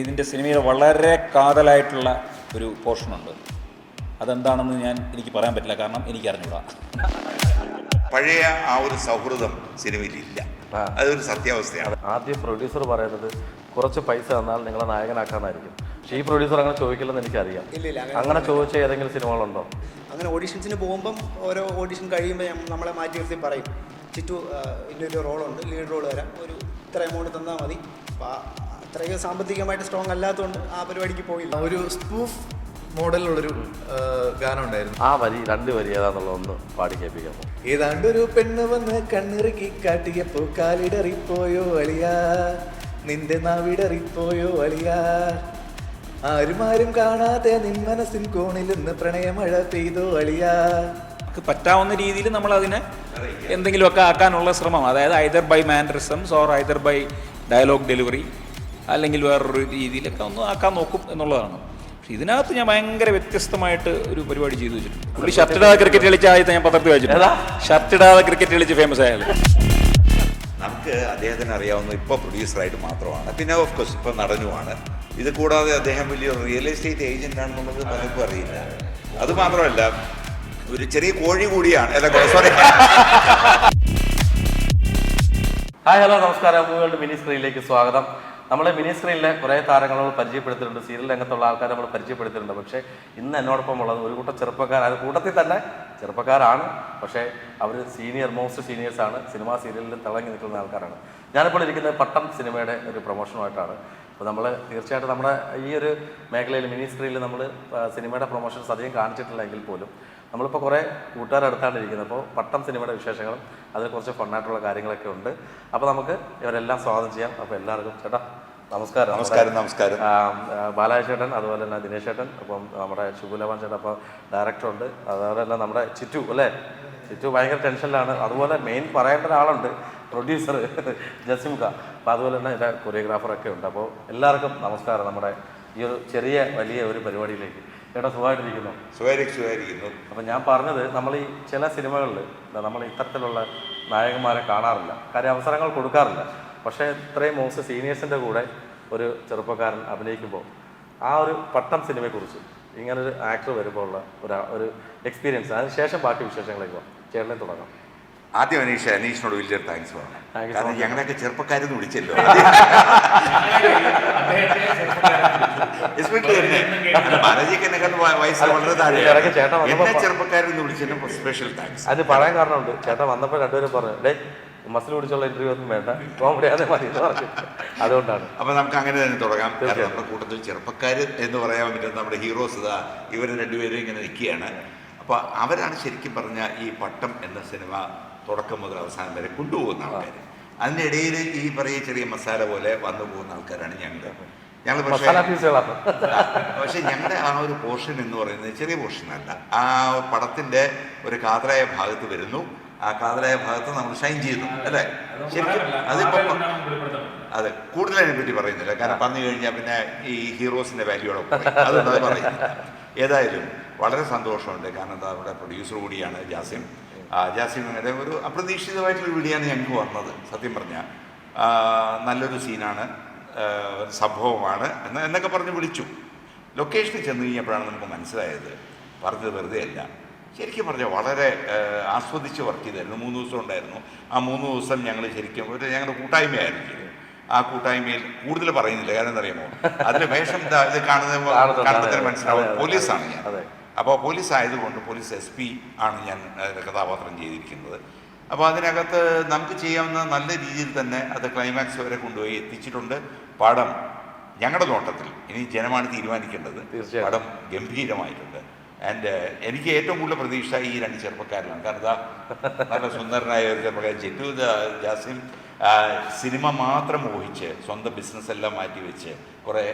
ഇതിൻ്റെ സിനിമയിൽ വളരെ കാതലായിട്ടുള്ള ഒരു പോർഷനുണ്ട്. അതെന്താണെന്ന് എനിക്ക് പറയാൻ പറ്റില്ല, കാരണം എനിക്ക് അറിഞ്ഞൂടാ. പഴയ ആ ഒരു സൗഹൃദം സിനിമയിലില്ല, അതൊരു സത്യാവസ്ഥയാണ്. ആദ്യം പ്രൊഡ്യൂസർ പറയുന്നത് കുറച്ച് പൈസ തന്നാൽ നിങ്ങളെ നായകനാക്കാന്നായിരിക്കും. പക്ഷേ ഈ പ്രൊഡ്യൂസർ അങ്ങനെ ചോദിക്കില്ലെന്ന് എനിക്കറിയാം. അങ്ങനെ ചോദിച്ച ഏതെങ്കിലും സിനിമകളുണ്ടോ? അങ്ങനെ ഓഡീഷൻസിന് പോകുമ്പം ഓരോ ഓഡീഷൻ കഴിയുമ്പോൾ നമ്മളെ മാറ്റി നിർത്തി പറയും, ചിറ്റു ഇന്നൊരു റോളുണ്ട്, ലീഡ് റോൾ വരാം, ഒരു ഇത്ര എമൗണ്ട് തന്നാൽ മതി. അപ്പോൾ അത്രയും സാമ്പത്തികമായിട്ട് സ്ട്രോങ് അല്ലാത്തതുകൊണ്ട് ആ പരിപാടിക്ക് പോയില്ല. ഒരു സ്പൂഫ് മോഡലുള്ളൊരു ഗാനം ഉണ്ടായിരുന്നു. ആ വരി, രണ്ട് വരി ഏതാണെന്നുള്ള ഒന്ന് പാടി കേൾപ്പിക്കാമോ? ഏതാണ്ടൊരു പെണ്ണ് വന്ന് കണ്ണിറുക്കി കാട്ടിയപ്പോ കാലിടറിപ്പോയോ അളിയാ, നിന്റെ നാവിടറിപ്പോയോ അളിയാ, ആരും കാണാതെ നിൻ മനസ്സിൻ കോണിൽ നിന്ന് പ്രണയമഴ പെയ്തോ അളിയാ. നമുക്ക് പറ്റാവുന്ന രീതിയിൽ നമ്മൾ അതിനെ എന്തെങ്കിലുമൊക്കെ ആക്കാനുള്ള ശ്രമം, അതായത് either by mannerisms or either by dialogue delivery, അല്ലെങ്കിൽ വേറൊരു രീതിയിലൊക്കെ ഒന്ന് ആക്കാൻ നോക്കും എന്നുള്ളതാണ്. പക്ഷെ ഇതിനകത്ത് ഞാൻ ഭയങ്കര വ്യത്യസ്തമായിട്ട് ഒരു പരിപാടി ചെയ്തു വെച്ചിട്ടുണ്ട്. പുള്ളി ഷർട്ടിടാതെ ക്രിക്കറ്റ് കളിച്ച ആദ്യത്തെ ഞാൻ പത്രത്തിൽ വായിച്ചിട്ടുണ്ട്. ഷർട്ടിടാതെ ക്രിക്കറ്റ് കളിച്ച് ഫേമസ് ആയ ആള്. നമുക്ക് അദ്ദേഹത്തിന് അറിയാവുന്ന ഇപ്പോൾ പ്രൊഡ്യൂസറായിട്ട് മാത്രമാണ്, പിന്നെ ഓഫ് കോഴ്സ് ഇപ്പോൾ നടനുമാണ്. ഇത് കൂടാതെ അദ്ദേഹം വലിയ റിയൽ എസ്റ്റേറ്റ് ഏജന്റ് ആണെന്നുള്ളത് പലർക്കും അറിയില്ല. അതുമാത്രമല്ല ഒരു ചെറിയ കോഴി കൂടിയാണ്. സോറി. ഹായ്, ഹലോ, നമസ്കാരം. മൂവികളുടെ മിനി സ്ക്രീനിലേക്ക് സ്വാഗതം. നമ്മൾ മിനി സ്ക്രീനിലെ കുറേ താരങ്ങൾ നമ്മൾ പരിചയപ്പെടുത്തിയിട്ടുണ്ട്, സീരിയൽ രംഗത്തുള്ള ആൾക്കാരെ നമ്മൾ പരിചയപ്പെടുത്തിയിട്ടുണ്ട്. പക്ഷേ ഇന്ന് എന്നോടൊപ്പം ഉള്ളത് ഒരു കൂട്ടം ചെറുപ്പക്കാർ, അത് കൂട്ടത്തിൽ തന്നെ ചെറുപ്പക്കാരാണ്, പക്ഷേ അവർ മോസ്റ്റ് സീനിയേഴ്സാണ്, സിനിമാ സീരിയലിൽ തിളങ്ങി നിൽക്കുന്ന ആൾക്കാരാണ്. ഞാനിപ്പോൾ ഇരിക്കുന്നത് പട്ടം സിനിമയുടെ ഒരു പ്രൊമോഷനുമായിട്ടാണ്. അപ്പോൾ നമ്മൾ തീർച്ചയായിട്ടും നമ്മുടെ ഈ ഒരു മേഖലയിൽ മിനി സ്ക്രീനിൽ നമ്മൾ സിനിമയുടെ പ്രൊമോഷൻസ് അധികം കാണിച്ചിട്ടില്ല എങ്കിൽ പോലും നമ്മളിപ്പോൾ കുറേ കൂട്ടുകാരടുത്താണ് ഇരിക്കുന്നത്. അപ്പോൾ പട്ടം സിനിമയുടെ വിശേഷങ്ങളും അതിൽ കുറച്ച് ഫണ്ണായിട്ടുള്ള കാര്യങ്ങളൊക്കെ ഉണ്ട്. അപ്പോൾ നമുക്ക് ഇവരെല്ലാം സ്വാഗതം ചെയ്യാം. അപ്പോൾ എല്ലാവർക്കും ചേട്ടാ നമസ്കാരം. നമസ്കാരം. നമസ്കാരം. ബാലാജി ചേട്ടൻ, അതുപോലെ തന്നെ ദിനേശ് ചേട്ടൻ, അപ്പം നമ്മുടെ ശുഭലവാൻ ചേട്ടൻ, അപ്പോൾ ഡയറക്ടറുണ്ട്, അതുപോലെ തന്നെ നമ്മുടെ ചിറ്റു അല്ലേ, ചിറ്റു ഭയങ്കര ടെൻഷനിലാണ്. അതുപോലെ മെയിൻ പറയേണ്ട ഒരാളുണ്ട്, പ്രൊഡ്യൂസർ ജസിംക, അപ്പോൾ അതുപോലെ തന്നെ എൻ്റെ കൊറിയോഗ്രാഫറൊക്കെ ഉണ്ട്. അപ്പോൾ എല്ലാവർക്കും നമസ്കാരം നമ്മുടെ ഈ ഒരു ചെറിയ വലിയ ഒരു പരിപാടിയിലേക്ക്. ചേട്ടാ സുഖമായിട്ടിരിക്കുന്നു? സുഖമായിരിക്കുന്നു. അപ്പം ഞാൻ പറഞ്ഞത്, നമ്മൾ ഈ ചില സിനിമകളിൽ നമ്മൾ ഇത്തരത്തിലുള്ള നായകന്മാരെ കാണാറില്ല, കാര്യം അവസരങ്ങൾ കൊടുക്കാറില്ല. പക്ഷേ ഇത്രയും മോസ്റ്റ് സീനിയേഴ്സിൻ്റെ കൂടെ ഒരു ചെറുപ്പക്കാരൻ അഭിനയിക്കുമ്പോൾ ആ ഒരു പട്ടം സിനിമയെക്കുറിച്ച് ഇങ്ങനൊരു ആക്ടർ വരുമ്പോൾ ഉള്ള ഒരു എക്സ്പീരിയൻസ്, അതിനുശേഷം ബാക്കി വിശേഷങ്ങളിലേക്ക് പോകാം. ചേട്ടനെ തുടങ്ങാം. ആദ്യം അനീഷിനോട് വലിയൊരു താങ്ക്സ് പറഞ്ഞു. കാരണം ഞങ്ങളെയൊക്കെ ചെറുപ്പക്കാരെന്ന് വിളിച്ചല്ലോ. ബാലജിക്ക് എന്നെ വയസ്സ് വളരെ താഴെ, എന്നെ ചെറുപ്പക്കാരെന്ന് വിളിച്ചതിന് സ്പെഷ്യൽ താങ്ക്സ്. അത് പറയാൻ കാരണമുണ്ട്, ചേട്ടൻ വന്നപ്പോൾ രണ്ടുപേരും പറഞ്ഞു, ഡേ മസിൽ പിടിച്ചുള്ള ഇന്റർവ്യൂ ഒന്നും വേണ്ട, കോമഡി അതേ മതി എന്ന് പറഞ്ഞു. അതുകൊണ്ടാണ്. അപ്പൊ നമുക്ക് അങ്ങനെ തന്നെ തുടങ്ങാം. നമ്മുടെ കൂട്ടത്തിൽ ചെറുപ്പക്കാർ എന്ന് പറയാൻ പറ്റുന്ന നമ്മുടെ ഹീറോസ് ഇവർ രണ്ടുപേരും ഇങ്ങനെ നിൽക്കുകയാണ്. അപ്പോൾ അവരാണ് ശരിക്കും പറഞ്ഞ ഈ പട്ടം എന്ന സിനിമ തുടക്കം മുതൽ അവസാനം വരെ കൊണ്ടുപോകുന്ന ആൾക്കാർ. അതിൻ്റെ ഇടയിൽ ഈ പറയുന്ന ചെറിയ മസാല പോലെ വന്നു പോകുന്ന ആൾക്കാരാണ് ഞങ്ങൾ. പക്ഷെ ഞങ്ങളുടെ ആ ഒരു പോർഷൻ എന്ന് പറയുന്നത് ചെറിയ പോർഷനല്ല. ആ പടത്തിൻ്റെ ഒരു കാതലായ ഭാഗത്ത് വരുന്നു, ആ കാതലായ ഭാഗത്ത് നമ്മൾ ഷൈൻ ചെയ്യുന്നു അല്ലേ. ശരിക്കും അതിപ്പോൾ അതെ, കൂടുതൽ അതിനെപ്പറ്റി പറയുന്നില്ല, കാരണം പറഞ്ഞു കഴിഞ്ഞാൽ പിന്നെ ഈ ഹീറോസിൻ്റെ വാല്യൂടൊപ്പം അതൊന്നും അത് പറയുന്നില്ല. ഏതായാലും വളരെ സന്തോഷമുണ്ട്, കാരണം എന്താ നമ്മുടെ പ്രൊഡ്യൂസർ കൂടിയാണ് ജാസിമിൻ്റെ ഒരു അപ്രതീക്ഷിതമായിട്ടുള്ള വീഡിയോയാണ് ഞങ്ങൾക്ക് വന്നത്. സത്യം പറഞ്ഞാൽ നല്ലൊരു സീനാണ്, സംഭവമാണ് എന്നൊക്കെ പറഞ്ഞ് വിളിച്ചു. ലൊക്കേഷനിൽ ചെന്ന് കഴിഞ്ഞപ്പോഴാണ് നമുക്ക് മനസ്സിലായത് പറഞ്ഞത് വെറുതെ അല്ല. ശരിക്കും പറഞ്ഞാൽ വളരെ ആസ്വദിച്ച് വർക്ക് ചെയ്തായിരുന്നു. 3 ദിവസം ഉണ്ടായിരുന്നു. ആ 3 ദിവസം ഞങ്ങൾ ശരിക്കും ഞങ്ങളുടെ കൂട്ടായ്മയായിരുന്നു. ആ കൂട്ടായ്മയിൽ കൂടുതൽ പറയുന്നില്ല, കാരണം എന്താ അതിന് വേഷം ഇത് കാണുന്നതിന് മനസ്സിലാവും പോലീസാണ് ഞാൻ. അപ്പോൾ പോലീസ് ആയതുകൊണ്ട് പോലീസ് SP ആണ് ഞാൻ കഥാപാത്രം ചെയ്തിരിക്കുന്നത്. അപ്പോൾ അതിനകത്ത് നമുക്ക് ചെയ്യാവുന്ന നല്ല രീതിയിൽ തന്നെ അത് ക്ലൈമാക്സ് വരെ കൊണ്ടുപോയി എത്തിച്ചിട്ടുണ്ട്. പടം ഞങ്ങളുടെ നോട്ടത്തിൽ, ഇനി ജനമാണ് തീരുമാനിക്കേണ്ടത്, പടം ഗംഭീരമായിട്ടുണ്ട്. ആൻഡ് എനിക്ക് ഏറ്റവും കൂടുതൽ പ്രതീക്ഷ ഈ 2 ചെറുപ്പക്കാരിലാണ്. കാരണം നല്ല സുന്ദരനായ ഒരു ചെറുപ്പക്കാരൻ ചിറ്റു ജാസിം സിനിമ മാത്രം മോഹിച്ച് സ്വന്തം ബിസിനസ്സെല്ലാം മാറ്റിവെച്ച് കുറേ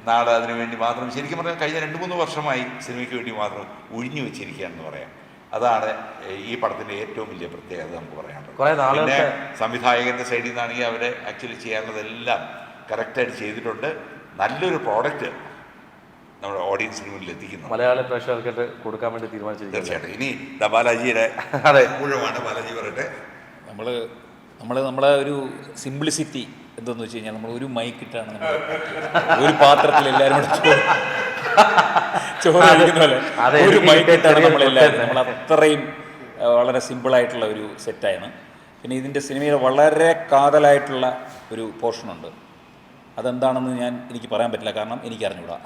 നാട് അതിനു വേണ്ടി മാത്രം, ശരിക്കും പറഞ്ഞാൽ കഴിഞ്ഞ 2-3 വർഷമായി സിനിമയ്ക്ക് വേണ്ടി മാത്രം ഒഴിഞ്ഞു വെച്ചിരിക്കുകയെന്ന് പറയാം. അതാണ് ഈ പടത്തിൻ്റെ ഏറ്റവും വലിയ പ്രത്യേകത നമുക്ക് പറയാനുള്ളത്. പിന്നെ സംവിധായകൻ്റെ സൈഡിൽ നിന്നാണെങ്കിൽ അവരെ ആക്ച്വലി ചെയ്യാനുള്ളതെല്ലാം കറക്റ്റായിട്ട് ചെയ്തിട്ടുണ്ട്. നല്ലൊരു പ്രോഡക്റ്റ് നമ്മുടെ ഓഡിയൻസിന് മുന്നിൽ എത്തിക്കുന്നു, മലയാള പ്രേക്ഷകർക്ക് കൊടുക്കാൻ വേണ്ടി തീരുമാനിച്ചിരിക്കുന്നു. തീർച്ചയായിട്ടും. ഇനി ബാലാജിയുടെ ഊഴമാണ്. ബാലാജി പറയട്ടെ. നമ്മളെ ഒരു സിംപ്ലിസിറ്റി എന്തെന്ന് വെച്ച് കഴിഞ്ഞാൽ നമ്മൾ ഒരു മൈക്കിട്ടാണ് നമ്മൾ ഒരു പാത്രത്തിൽ എല്ലാവരും കൂടെ ചോറ് കഴിക്കുന്ന പോലെ ഒരു മൈക്കിട്ടാണ് നമ്മളെല്ലാവരും. നമ്മൾ അത്രയും വളരെ സിമ്പിളായിട്ടുള്ള ഒരു സെറ്റാണ്. പിന്നെ ഇതിൻ്റെ സിനിമയിൽ വളരെ കാതലായിട്ടുള്ള ഒരു പോർഷനുണ്ട്. അതെന്താണെന്ന് എനിക്ക് പറയാൻ പറ്റില്ല, കാരണം എനിക്ക് അറിഞ്ഞൂടാ.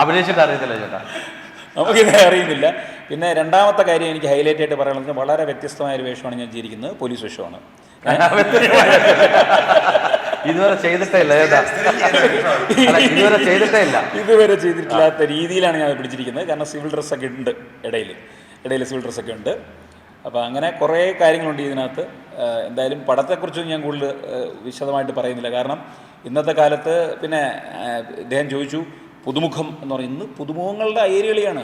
അഭിനയിച്ചിട്ട് അറിയത്തില്ല ചേട്ടാ, നമുക്കിത് അറിയുന്നില്ല. പിന്നെ രണ്ടാമത്തെ കാര്യം എനിക്ക് ഹൈലൈറ്റ് ആയിട്ട് പറയാനുള്ളത്, വളരെ വ്യത്യസ്തമായ ഒരു വേഷമാണ് ഞാൻ ചെയ്തിരിക്കുന്നത്. പോലീസ് വേഷമാണ്. ഇതുവരെ ചെയ്തിട്ടേ ഇല്ല ചേട്ടാ, ഇതുവരെ ചെയ്തിട്ടേ ഇല്ല. ഇതുവരെ ചെയ്തിട്ടില്ലാത്ത രീതിയിലാണ് ഞാൻ പിടിച്ചിരിക്കുന്നത്. കാരണം സിവിൽ ഡ്രസ്സൊക്കെ ഉണ്ട്, ഇടയിൽ സിവിൽ ഡ്രസ്സൊക്കെ ഉണ്ട്. അപ്പോൾ അങ്ങനെ കുറേ കാര്യങ്ങളുണ്ട് ഇതിനകത്ത്. എന്തായാലും പടത്തെക്കുറിച്ച് ഞാൻ കൂടുതൽ വിശദമായിട്ട് പറയുന്നില്ല. കാരണം ഇന്നത്തെ കാലത്ത് പിന്നെ ഇദ്ദേഹം ചോദിച്ചു പുതുമുഖം എന്ന് പറയും. ഇന്ന് പുതുമുഖങ്ങളുടെ ഐരളിയാണ്.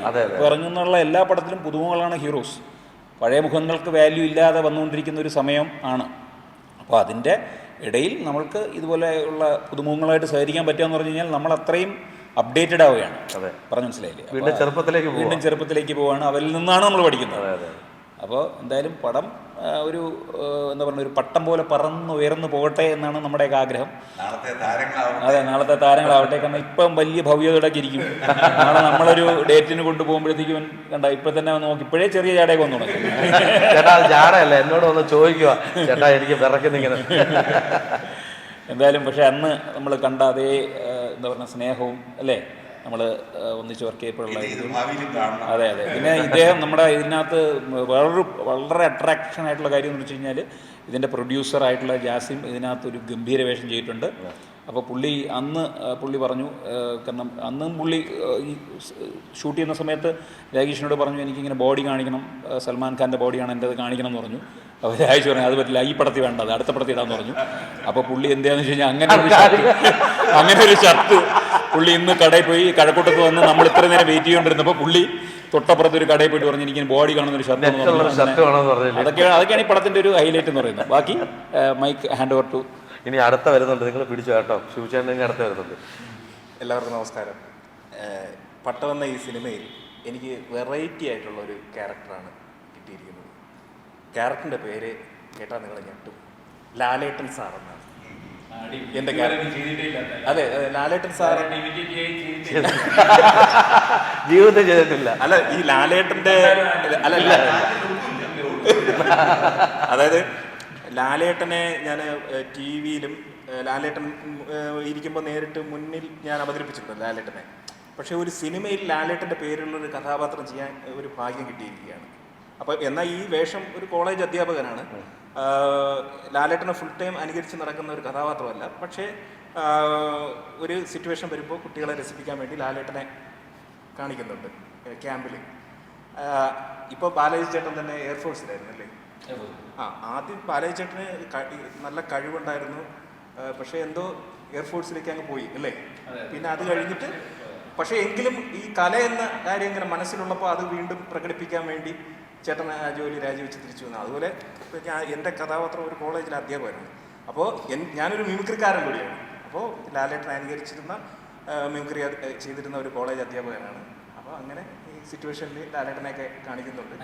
ഇറങ്ങുന്നുള്ള എല്ലാ പടത്തിലും പുതുമുഖങ്ങളാണ് ഹീറോസ്. പഴയ മുഖങ്ങൾക്ക് വാല്യൂ ഇല്ലാതെ വന്നുകൊണ്ടിരിക്കുന്ന ഒരു സമയം ആണ്. അപ്പോൾ അതിൻ്റെ ഇടയിൽ നമ്മൾക്ക് ഇതുപോലെയുള്ള പുതുമുഖങ്ങളായിട്ട് സഹകരിക്കാൻ പറ്റുകയെന്ന് പറഞ്ഞു കഴിഞ്ഞാൽ നമ്മൾ അത്രയും അപ്ഡേറ്റഡ് ആവുകയാണ്. പറഞ്ഞു മനസ്സിലായില്ലേ? വീണ്ടും ചെറുപ്പത്തിലേക്ക് പോവുകയാണ്. അവരിൽ നിന്നാണ് നമ്മൾ പഠിക്കുന്നത്. അപ്പോൾ എന്തായാലും പടം ഒരു എന്താ പറയുക, ഒരു പട്ടം പോലെ ഉയർന്നു പോകട്ടെ എന്നാണ് നമ്മുടെയൊക്കെ ആഗ്രഹം. അതെ, നാളത്തെ താരങ്ങളാവട്ടെ. കാരണം ഇപ്പം വലിയ ഭവ്യതയോടൊക്കെ ഇരിക്കും. നാളെ നമ്മളൊരു ഡേറ്റിന് കൊണ്ടുപോകുമ്പോഴത്തേക്കും കണ്ട ഇപ്പം തന്നെ നോക്കി ഇപ്പോഴേ ചെറിയ ചാടയൊക്കെ വന്നു തുടങ്ങി. ചേട്ടാ ചാടയല്ല, എന്നോട് ഒന്ന് ചോദിക്കുക ചേട്ടാ, എനിക്ക് വിറക്കുന്നിങ്ങനെ. എന്തായാലും പക്ഷെ അന്ന് നമ്മൾ കണ്ട അതേ എന്താ പറയുക സ്നേഹവും അല്ലേ, നമ്മൾ ഒന്നിച്ച് വർക്ക് ചെയ്യപ്പോഴുള്ള. അതെ. പിന്നെ ഇദ്ദേഹം നമ്മുടെ ഇതിനകത്ത് വളരെ അട്രാക്ഷൻ ആയിട്ടുള്ള കാര്യം എന്ന് വെച്ച് കഴിഞ്ഞാൽ ഇതിൻ്റെ പ്രൊഡ്യൂസറായിട്ടുള്ള ജാസിം ഇതിനകത്തൊരു ഗംഭീര വേഷം ചെയ്തിട്ടുണ്ട്. അപ്പോൾ പുള്ളി പറഞ്ഞു, കാരണം അന്നും പുള്ളി ഈ ഷൂട്ട് ചെയ്യുന്ന സമയത്ത് രാകേഷിനോട് പറഞ്ഞു എനിക്കിങ്ങനെ ബോഡി കാണിക്കണം, സൽമാൻ ഖാൻ്റെ ബോഡിയാണ് എൻ്റെ അത് കാണിക്കണം എന്ന് പറഞ്ഞു. അപ്പോൾ രാജേഷ് പറഞ്ഞു അത് പറ്റില്ല, ഈ പടത്തിൽ വേണ്ട, അത് അടുത്ത പടത്തിൽ ഇടാമെന്ന് പറഞ്ഞു. അപ്പോൾ പുള്ളി എന്താണെന്ന് വെച്ച് കഴിഞ്ഞാൽ അങ്ങനെ ഒരു ഷർട്ട് പുള്ളി ഇന്ന് കടയിൽ പോയി കഴക്കൂട്ടത്ത് വന്ന് നമ്മൾ ഇത്ര നേരം വെയിറ്റ് ചെയ്തുകൊണ്ടിരുന്നപ്പോൾ പുള്ളി തൊട്ടപ്പുറത്ത് ഒരു കടയിൽ പോയിട്ട് പറഞ്ഞു എനിക്ക് ബോഡി കാണുന്ന ഒരു ഷർട്ട്. അതൊക്കെയാണ് ഈ പടത്തിൻ്റെ ഒരു ഹൈലൈറ്റ് എന്ന് പറയുന്നത്. ബാക്കി മൈക്ക് ഹാൻഡ് ഓവർ ടു. ഇനി അടുത്ത വരുന്നുണ്ട്, നിങ്ങൾ പിടിച്ചു കേട്ടോ. ശിവചേട്ടൻ അടുത്ത വരുന്നുണ്ട്. എല്ലാവർക്കും നമസ്കാരം. പട്ടം എന്ന ഈ സിനിമയിൽ എനിക്ക് വെറൈറ്റി ആയിട്ടുള്ള ഒരു ക്യാരക്ടറാണ് കിട്ടിയിരിക്കുന്നത്. ക്യാരക്ടറിൻ്റെ പേര് കേട്ടാൽ നിങ്ങൾ ഞെട്ടും. ലാലേട്ടൻ സാർ എന്നാണ് എൻ്റെ ക്യാരക്ടർ. അതെ, ലാലേട്ടൻ സാർ ജീവിതത്തിൽ ചെയ്തിട്ടില്ല. അല്ല, ഈ ലാലേട്ടൻ്റെ അല്ല അതായത് ലാലേട്ടനെ ഞാൻ ടി വിയിലും ലാലേട്ടൻ ഇരിക്കുമ്പോൾ നേരിട്ട് മുന്നിൽ ഞാൻ അവതരിപ്പിച്ചിട്ടുണ്ട് ലാലേട്ടനെ. പക്ഷേ ഒരു സിനിമയിൽ ലാലേട്ടൻ്റെ പേരിലുള്ളൊരു കഥാപാത്രം ചെയ്യാൻ ഒരു ഭാഗ്യം കിട്ടിയിരിക്കുകയാണ്. അപ്പോൾ എന്നാൽ ഈ വേഷം ഒരു കോളേജ് അധ്യാപകനാണ്. ലാലേട്ടനെ ഫുൾ ടൈം അനുകരിച്ച് നടക്കുന്ന ഒരു കഥാപാത്രമല്ല. പക്ഷേ ഒരു സിറ്റുവേഷൻ വരുമ്പോൾ കുട്ടികളെ രസിപ്പിക്കാൻ വേണ്ടി ലാലേട്ടനെ കാണിക്കുന്നുണ്ട് ക്യാമ്പിൽ. ഇപ്പോൾ ബാലാജി ചേട്ടൻ തന്നെ എയർഫോഴ്സിലായിരുന്നു അല്ലേ? ആദ്യം ബാലാജി ചേട്ടന് നല്ല കഴിവുണ്ടായിരുന്നു. പക്ഷേ എന്തോ എയർഫോഴ്സിലേക്ക് അങ്ങ് പോയി അല്ലേ? പിന്നെ അത് കഴിഞ്ഞിട്ട് പക്ഷേ എങ്കിലും ഈ കല എന്ന കാര്യം ഇങ്ങനെ മനസ്സിലുള്ളപ്പോൾ അത് വീണ്ടും പ്രകടിപ്പിക്കാൻ വേണ്ടി ചേട്ടൻ ആ ജോലി രാജിവെച്ച് തിരിച്ചു വന്നു. അതുപോലെ എൻ്റെ കഥാപാത്രം ഒരു കോളേജിലെ അധ്യാപകനാണ്. അപ്പോൾ ഞാനൊരു മിമിക്രിക്കാരൻ കൂടിയാണ്. അപ്പോൾ ലാലേട്ടൻ അനുകരിച്ചിരുന്ന മിമിക്രി ചെയ്തിരുന്ന ഒരു കോളേജ് അധ്യാപകനാണ്. അപ്പോൾ അങ്ങനെ ഈ സിറ്റുവേഷനിൽ ലാലേട്ടനെയൊക്കെ കാണിക്കുന്നുണ്ട്.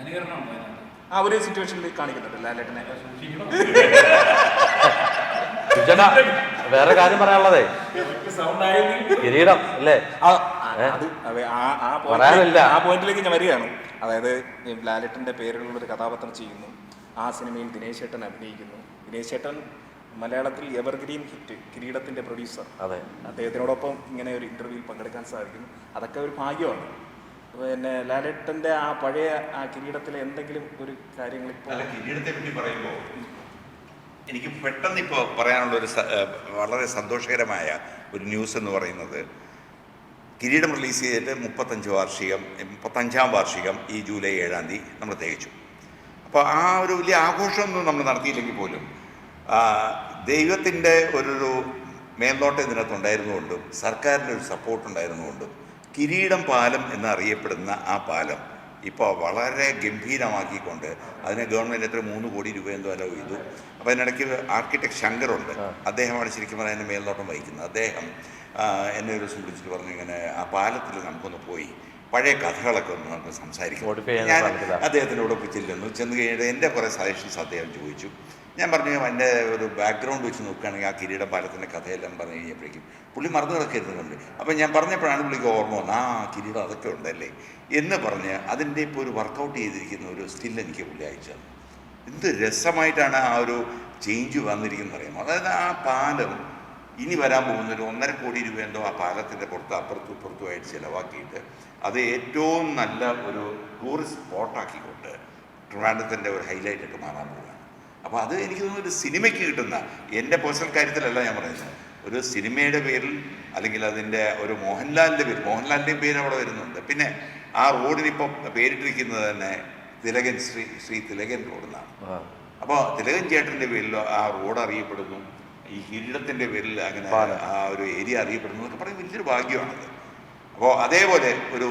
ആ ഒരു സിറ്റുവേഷനിൽ കാണിക്കുന്നുണ്ട് ലാലേട്ടനെ. വേറെ കാര്യം പറയാനുള്ളതേ, കിരീടം അല്ലേ? ആ പോയിന്റിലേക്ക് ഞാൻ വരികയാണ്. അതായത് ലാലേട്ടൻ്റെ പേരിലുള്ളൊരു കഥാപാത്രം ചെയ്യുന്നു. ആ സിനിമയിൽ ദിനേശ് ചേട്ടൻ അഭിനയിക്കുന്നു. ദിനേശ് ചേട്ടൻ മലയാളത്തിൽ എവർഗ്രീൻ ഹിറ്റ് കിരീടത്തിൻ്റെ പ്രൊഡ്യൂസർ. അദ്ദേഹത്തിനോടൊപ്പം ഇങ്ങനെ ഒരു ഇൻ്റർവ്യൂവിൽ പങ്കെടുക്കാൻ സാധിക്കുന്നു. അതൊക്കെ ഒരു ഭാഗ്യമാണ്. പിന്നെ ലാലേട്ടൻ്റെ ആ പഴയ ആ കിരീടത്തിലെ എന്തെങ്കിലും ഒരു കാര്യങ്ങൾ ഇപ്പോൾ കിരീടത്തെ പറ്റി പറയുമ്പോൾ എനിക്ക് പെട്ടെന്ന് ഇപ്പോൾ പറയാനുള്ളൊരു വളരെ സന്തോഷകരമായ ഒരു ന്യൂസ് എന്ന് പറയുന്നത്, കിരീടം റിലീസ് ചെയ്തിട്ട് 35ാം വാർഷികം ഈ ജൂലൈ 7-ാം തീയതി നമ്മൾ തികച്ചു. അപ്പോൾ ആ ഒരു വലിയ ആഘോഷമൊന്നും നമ്മൾ നടത്തിയില്ലെങ്കിൽ പോലും ദൈവത്തിൻ്റെ ഒരു മേൽനോട്ടം ഇതിനകത്തുണ്ടായിരുന്നുകൊണ്ടും സർക്കാരിൻ്റെ ഒരു സപ്പോർട്ട് ഉണ്ടായിരുന്നുകൊണ്ടും കിരീടം പാലം എന്നറിയപ്പെടുന്ന ആ പാലം ഇപ്പോൾ വളരെ ഗംഭീരമാക്കിക്കൊണ്ട് അതിനെ ഗവൺമെൻറ് എത്ര 3 കോടി രൂപ എന്തോ അലോ ചെയ്തു. അപ്പോൾ അതിനിടയ്ക്ക് ആർക്കിടെക്ട് ശങ്കറുണ്ട്, അദ്ദേഹമാണ് ശരിക്കും പറഞ്ഞാൽ അതിൻ്റെ മേൽനോട്ടം വഹിക്കുന്നത്. അദ്ദേഹം എന്നെ ഒരു ദിവസം വിളിച്ചിട്ട് പറഞ്ഞു ഇങ്ങനെ ആ പാലത്തിൽ നമുക്കൊന്ന് പോയി പഴയ കഥകളൊക്കെ ഒന്ന് നമുക്ക് സംസാരിക്കാം. ഞാൻ അദ്ദേഹത്തിനോട് ചെല്ലുന്നു. ചെന്ന് കഴിഞ്ഞിട്ട് എൻ്റെ കുറേ സജഷൻസ് അദ്ദേഹം ചോദിച്ചു. ഞാൻ പറഞ്ഞു എൻ്റെ ഒരു ബാക്ക്ഗ്രൗണ്ട് വെച്ച് നോക്കുകയാണെങ്കിൽ ആ കിരീടം പാലത്തിൻ്റെ കഥയെല്ലാം പറഞ്ഞു കഴിഞ്ഞപ്പോഴേക്കും പുള്ളി മറന്നു കിടക്കരുന്നുണ്ട്. അപ്പം ഞാൻ പറഞ്ഞപ്പോഴാണ് പുള്ളിക്ക് ഓർമ്മ വന്നത്, ആ കിരീടം അതൊക്കെ ഉണ്ടല്ലേ എന്ന് പറഞ്ഞ് അതിൻ്റെ ഇപ്പോൾ ഒരു വർക്കൗട്ട് ചെയ്തിരിക്കുന്ന ഒരു സ്റ്റിൽ എനിക്ക് പുള്ളി അയച്ചു തന്നു. എന്ത് രസമായിട്ടാണ് ആ ഒരു ചേഞ്ച് വന്നിരിക്കുന്നത് അറിയാമോ. അതായത് ആ പാലം ഇനി വരാൻ പോകുന്നൊരു 1.5 കോടി രൂപ എന്തോ ആ പാലത്തിൻ്റെ പുറത്ത് അപ്പുറത്തും ഇപ്പുറത്തുമായിട്ട് ചിലവാക്കിയിട്ട് അത് ഏറ്റവും നല്ല ഒരു ടൂറിസ്റ്റ് സ്പോട്ടാക്കിക്കൊണ്ട് ട്രിവാൻഡ്രത്തിൻ്റെ ഒരു ഹൈലൈറ്റായിട്ട് മാറാൻ പോവുകയാണ്. അപ്പോൾ അത് എനിക്ക് തോന്നുന്നു ഒരു സിനിമയ്ക്ക് കിട്ടുന്ന, എൻ്റെ പേഴ്സണൽ കാര്യത്തിലല്ല ഞാൻ പറയുന്നത്, ഒരു സിനിമയുടെ പേരിൽ അല്ലെങ്കിൽ അതിൻ്റെ ഒരു മോഹൻലാലിൻ്റെയും പേര് അവിടെ വരുന്നുണ്ട്. പിന്നെ ആ റോഡിനിപ്പോൾ പേരിട്ടിരിക്കുന്നത് തന്നെ തിലകൻ ശ്രീ തിലകൻ റോഡെന്നാണ്. അപ്പോൾ തിലകൻ ചേട്ടൻ്റെ പേരിൽ ആ റോഡ് അറിയപ്പെടുന്നു, ഈ കിരീടത്തിൻ്റെ പേരിൽ അങ്ങനെ ആ ഒരു ഏരിയ അറിയപ്പെടുന്നു എന്നൊക്കെ പറയും വലിയൊരു ഭാഗ്യമാണത്. അപ്പോൾ അതേപോലെ ഒരു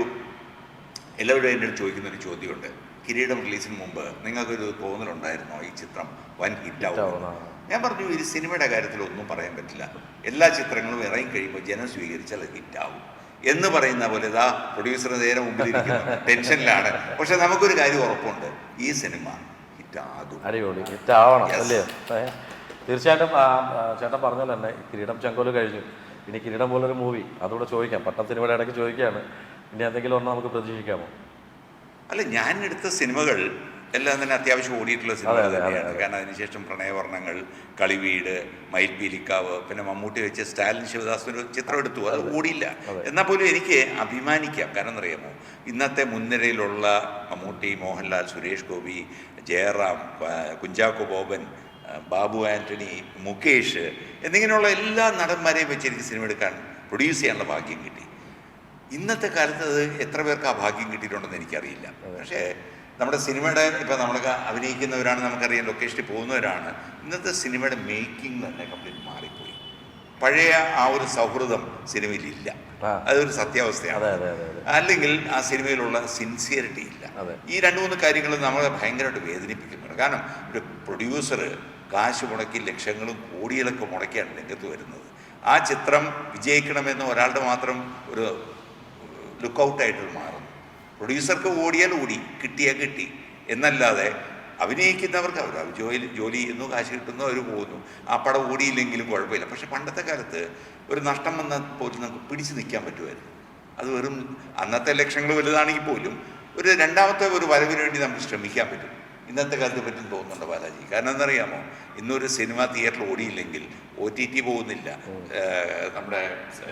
എല്ലാവരും എൻ്റെ അടുത്ത് ചോദിക്കുന്നൊരു ചോദ്യമുണ്ട്, കിരീടം റിലീസിന് മുമ്പ് നിങ്ങൾക്കൊരു തോന്നലുണ്ടായിരുന്നോ ഈ ചിത്രം വൻ ഹിറ്റാവും? ഞാൻ പറഞ്ഞു, ഈ സിനിമയുടെ കാര്യത്തിൽ ഒന്നും പറയാൻ പറ്റില്ല. എല്ലാ ചിത്രങ്ങളും ഇറങ്ങി കഴിയുമ്പോൾ ജനം സ്വീകരിച്ചാൽ അത് ഹിറ്റാവും എന്ന് പറയുന്ന പോലെ ഇതാ പ്രൊഡ്യൂസർ നേരെ മുമ്പിലിരിക്കുന്നു, ടെൻഷനിലാണ്. പക്ഷെ നമുക്കൊരു കാര്യം ഉറപ്പുണ്ട്, ഈ സിനിമ ഹിറ്റാകും, അടിപൊളി ഹിറ്റാവണം അല്ലേ? തീർച്ചയായിട്ടും ചേട്ടൻ പറഞ്ഞാൽ തന്നെ കിരീടം ചെങ്കോല് കഴിഞ്ഞു, ഇനി കിരീടം പോലൊരു മൂവി അതുകൂടെ ചോദിക്കാം. പട്ടം സിനിമയുടെ ഇടയ്ക്ക് ചോദിക്കുകയാണ്, ഇനി എന്തെങ്കിലും ഒന്നും നമുക്ക് പ്രതീക്ഷിക്കാമോ? അല്ല, ഞാൻ എടുത്ത സിനിമകൾ എല്ലാം തന്നെ അത്യാവശ്യം ഓടിയിട്ടുള്ള സിനിമകൾ തന്നെയാണ്. കാരണം അതിനുശേഷം പ്രണയവർണ്ണങ്ങൾ, കളിവീട്, മയിൽപീലിക്കാവ്, പിന്നെ മമ്മൂട്ടി വെച്ച് സ്റ്റാലിൻ ശിവദാസിനൊരു ചിത്രം എടുത്തു, അത് ഓടിയില്ല. എന്നാൽ പോലും എനിക്ക് അഭിമാനിക്കാം. കാരണം എന്നറിയാമോ, ഇന്നത്തെ മുൻനിരയിലുള്ള മമ്മൂട്ടി, മോഹൻലാൽ, സുരേഷ് ഗോപി, ജയറാം, കുഞ്ചാക്കോ ബോബൻ, ബാബു ആൻ്റണി, മുകേഷ് എന്നിങ്ങനെയുള്ള എല്ലാ നടന്മാരെയും വെച്ച് എനിക്ക് സിനിമ എടുക്കാൻ, പ്രൊഡ്യൂസ് ചെയ്യാനുള്ള ഭാഗ്യം കിട്ടി. ഇന്നത്തെ കാലത്ത് അത് എത്ര പേർക്ക് ആ ഭാഗ്യം കിട്ടിയിട്ടുണ്ടെന്ന് എനിക്കറിയില്ല. പക്ഷേ നമ്മുടെ സിനിമയുടെ ഇപ്പം നമ്മളൊക്കെ അഭിനയിക്കുന്നവരാണ്, നമുക്കറിയാം, ലൊക്കേഷനിൽ പോകുന്നവരാണ്. ഇന്നത്തെ സിനിമയുടെ മേക്കിംഗ് തന്നെ കംപ്ലീറ്റ് മാറിപ്പോയി. പഴയ ആ ഒരു സൗഹൃദം സിനിമയിലില്ല, അതൊരു സത്യാവസ്ഥയാണ്. അല്ലെങ്കിൽ ആ സിനിമയിലുള്ള സിൻസിയറിറ്റി ഇല്ല. ഈ 2-3 കാര്യങ്ങൾ നമ്മളെ ഭയങ്കരമായിട്ട് വേദനിപ്പിക്കുന്നുണ്ട്. കാരണം ഒരു പ്രൊഡ്യൂസർ കാശ് മുടക്കി ലക്ഷങ്ങളും കോടികളൊക്കെ മുടക്കിയാണ് രംഗത്ത് വരുന്നത്. ആ ചിത്രം വിജയിക്കണമെന്ന് ഒരാളുടെ മാത്രം ഒരു ലുക്കൗട്ടായിട്ട് മാറുന്നു. പ്രൊഡ്യൂസർക്ക് ഓടിയാൽ ഓടി, കിട്ടിയാൽ കിട്ടി എന്നല്ലാതെ അഭിനയിക്കുന്നവർക്ക് അവർ ജോലി ചെയ്യുന്നു, കാശ് കിട്ടുന്നു, അവർ പോകുന്നു. ആ പടം ഓടിയില്ലെങ്കിലും കുഴപ്പമില്ല. പക്ഷെ പണ്ടത്തെ കാലത്ത് ഒരു നഷ്ടം വന്നാൽ പോലും നമുക്ക് പിടിച്ചു നിൽക്കാൻ പറ്റുമായിരുന്നു. അത് വെറും അന്നത്തെ ലക്ഷങ്ങൾ വലുതാണെങ്കിൽ പോലും ഒരു രണ്ടാമത്തെ ഒരു വരവിന് വേണ്ടി നമുക്ക് ശ്രമിക്കാൻ പറ്റും. ഇന്നത്തെ കാലത്ത് പറ്റും തോന്നുന്നുണ്ട് ബാലാജി. കാരണം എന്നറിയാമോ, ഇന്നൊരു സിനിമ തിയേറ്ററിൽ ഓടിയില്ലെങ്കിൽ OTT പോകുന്നില്ല, നമ്മുടെ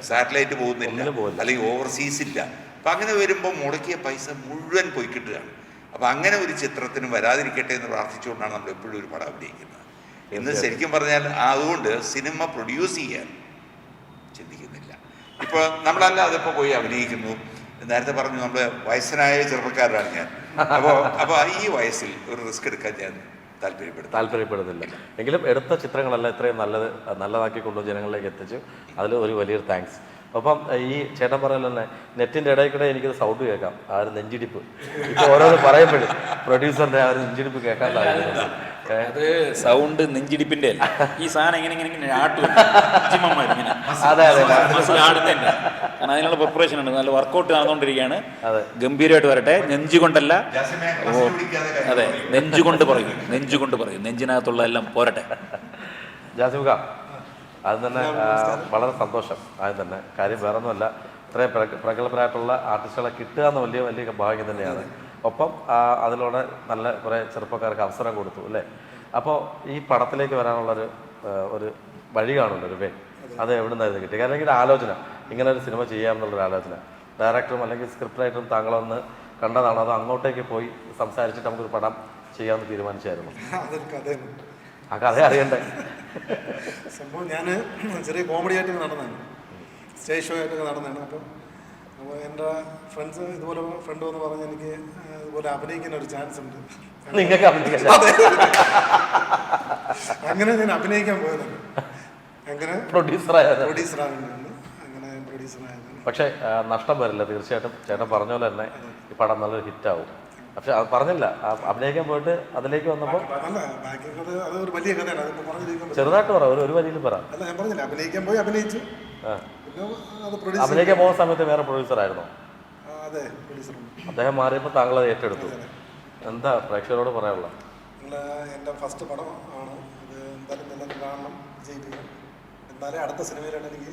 സാറ്റലൈറ്റ് പോകുന്നില്ല, അല്ലെങ്കിൽ ഓവർസീസ് ഇല്ല. അപ്പം അങ്ങനെ വരുമ്പോൾ മുടക്കിയ പൈസ മുഴുവൻ പോയി കിട്ടുകയാണ്. അപ്പം അങ്ങനെ ഒരു ചിത്രത്തിന് വരാതിരിക്കട്ടെ എന്ന് പ്രാർത്ഥിച്ചുകൊണ്ടാണ് നമ്മൾ എപ്പോഴും ഒരു പടം അഭിനയിക്കുന്നത്. എന്ന് ശരിക്കും പറഞ്ഞാൽ അതുകൊണ്ട് സിനിമ പ്രൊഡ്യൂസ് ചെയ്യാൻ ചിന്തിക്കുന്നില്ല. ഇപ്പോൾ നമ്മളല്ലാതെ ഇപ്പോൾ പോയി അഭിനയിക്കുന്നു. നേരത്തെ പറഞ്ഞു, നമ്മൾ വയസ്സനായ ചെറുപ്പക്കാരനാണ് ഞാൻ. അപ്പോൾ ഈ വയസ്സിൽ ഒരു റിസ്ക് എടുക്കാൻ ഞാൻ താല്പര്യപ്പെടുന്നില്ല. എങ്കിലും എടുത്ത ചിത്രങ്ങളെല്ലാം ഇത്രയും നല്ലതാക്കിക്കൊണ്ട് ജനങ്ങളിലേക്ക് എത്തിച്ചു. അതിൽ ഒരു വലിയൊരു താങ്ക്സ്. അപ്പം ഈ ചേട്ടൻ പറയുന്നത് തന്നെ നെറ്റിൻ്റെ ഇടയിൽ കൂടെ എനിക്കൊരു സൗണ്ട് കേൾക്കാം, ആ ഒരു നെഞ്ചിടിപ്പ്. ഇപ്പോൾ ഓരോന്ന് പറയുമ്പോഴും പ്രൊഡ്യൂസറിൻ്റെ ആ ഒരു നെഞ്ചിടിപ്പ് കേൾക്കാൻ സാധിക്കുന്നുണ്ട്. അത് സൗണ്ട് നെഞ്ചിടിപ്പിന്റെ അല്ല, ഈ സാധനം ഇങ്ങനെ ആടുന്നതിന്റെ. കാരണം അതിനുള്ള പ്രിപ്പറേഷൻ ഉണ്ട്, നല്ല വർക്കൗട്ട് നടന്നുകൊണ്ടിരിക്കുകയാണ്. ഗംഭീരമായിട്ട് വരട്ടെ. നെഞ്ചുകൊണ്ടല്ല, അതെ, നെഞ്ചുകൊണ്ട് പറയും, നെഞ്ചിനകത്തുള്ള എല്ലാം പോരട്ടെ. ജാസിമുഖ, അത് തന്നെ വളരെ സന്തോഷം. അത് തന്നെ കാര്യം വേറൊന്നുമല്ല, ഇത്രയും പ്രഗത്ഭരായിട്ടുള്ള ആർട്ടിസ്റ്റുകളെ കിട്ടുക എന്ന് വലിയ ഭാഗ്യം തന്നെയാണ്. ഒപ്പം അതിലൂടെ നല്ല കുറേ ചെറുപ്പക്കാർക്ക് അവസരം കൊടുത്തു അല്ലേ? അപ്പോൾ ഈ പടത്തിലേക്ക് വരാനുള്ളൊരു ഒരു വഴി കാണുമല്ലോ, ഒരു വേ, അത് എവിടെ നിന്നായിരുന്നു കിട്ടി? അല്ലെങ്കിൽ ആലോചന, ഇങ്ങനെ ഒരു സിനിമ ചെയ്യാമെന്നുള്ളൊരു ആലോചന ഡയറക്ടറും അല്ലെങ്കിൽ സ്ക്രിപ്റ്റ് റൈറ്ററും താങ്കളൊന്ന് കണ്ടതാണോ, അതോ അങ്ങോട്ടേക്ക് പോയി സംസാരിച്ചിട്ട് നമുക്കൊരു പടം ചെയ്യാമെന്ന് തീരുമാനിച്ചായിരുന്നു? ആ കഥ അറിയണ്ടേ? സംഭവം ഞാൻ ചെറിയ കോമഡി ആയിട്ടൊക്കെ നടന്നതാണ്, സ്റ്റേജ് ഷോ ആയിട്ടൊക്കെ നടന്നതാണ്. അപ്പോൾ എൻ്റെ ഫ്രണ്ട്സ് ഇതുപോലെ ഫ്രണ്ട് വന്ന് പറഞ്ഞ് എനിക്ക് ഇതുപോലെ അഭിനയിക്കാൻ ഒരു ചാൻസ് ഉണ്ട്, നിങ്ങൾക്ക് അങ്ങനെ ഞാൻ അഭിനയിക്കാൻ പോയതാണ്. അങ്ങനെ പ്രൊഡ്യൂസറായിരുന്നു. അങ്ങനെ പ്രൊഡ്യൂസറായിരുന്നു. പക്ഷേ നഷ്ടം വരില്ല തീർച്ചയായിട്ടും. ചേട്ടൻ പറഞ്ഞ പോലെ തന്നെ ഈ പടം നല്ലൊരു ഹിറ്റാവും. പക്ഷെ അത് പറഞ്ഞില്ല, അഭിനയിക്കാൻ പോയിട്ട് അതിലേക്ക് വന്നപ്പോൾ അതൊരു വലിയ കഥയാണ്, അതിപ്പോൾ പറഞ്ഞിരിക്കുന്നത് ചെറുതായിട്ട് പറ, ഒരു വരിയിൽ പറ. അല്ല, ഞാൻ പറഞ്ഞില്ല, അഭിനയിക്കാൻ പോയി അഭിനയിച്ചു. അഭിനയിക്കാൻ പോകുന്ന സമയത്ത് വേറെ പ്രൊഡ്യൂസർ ആയിരുന്നോ? അതെ, പ്രൊഡ്യൂസർ. അദ്ദേഹം മാറിയപ്പോൾ താങ്കൾ അത് ഏറ്റെടുത്തു. എന്താ പ്രേക്ഷകരോട് പറയാനുള്ള? എൻ്റെ ഫസ്റ്റ് പടം ആണ് ഇത്. വിജയിപ്പിക്കണം. എന്നാലേ അടുത്ത സിനിമയിലാണ് എനിക്ക്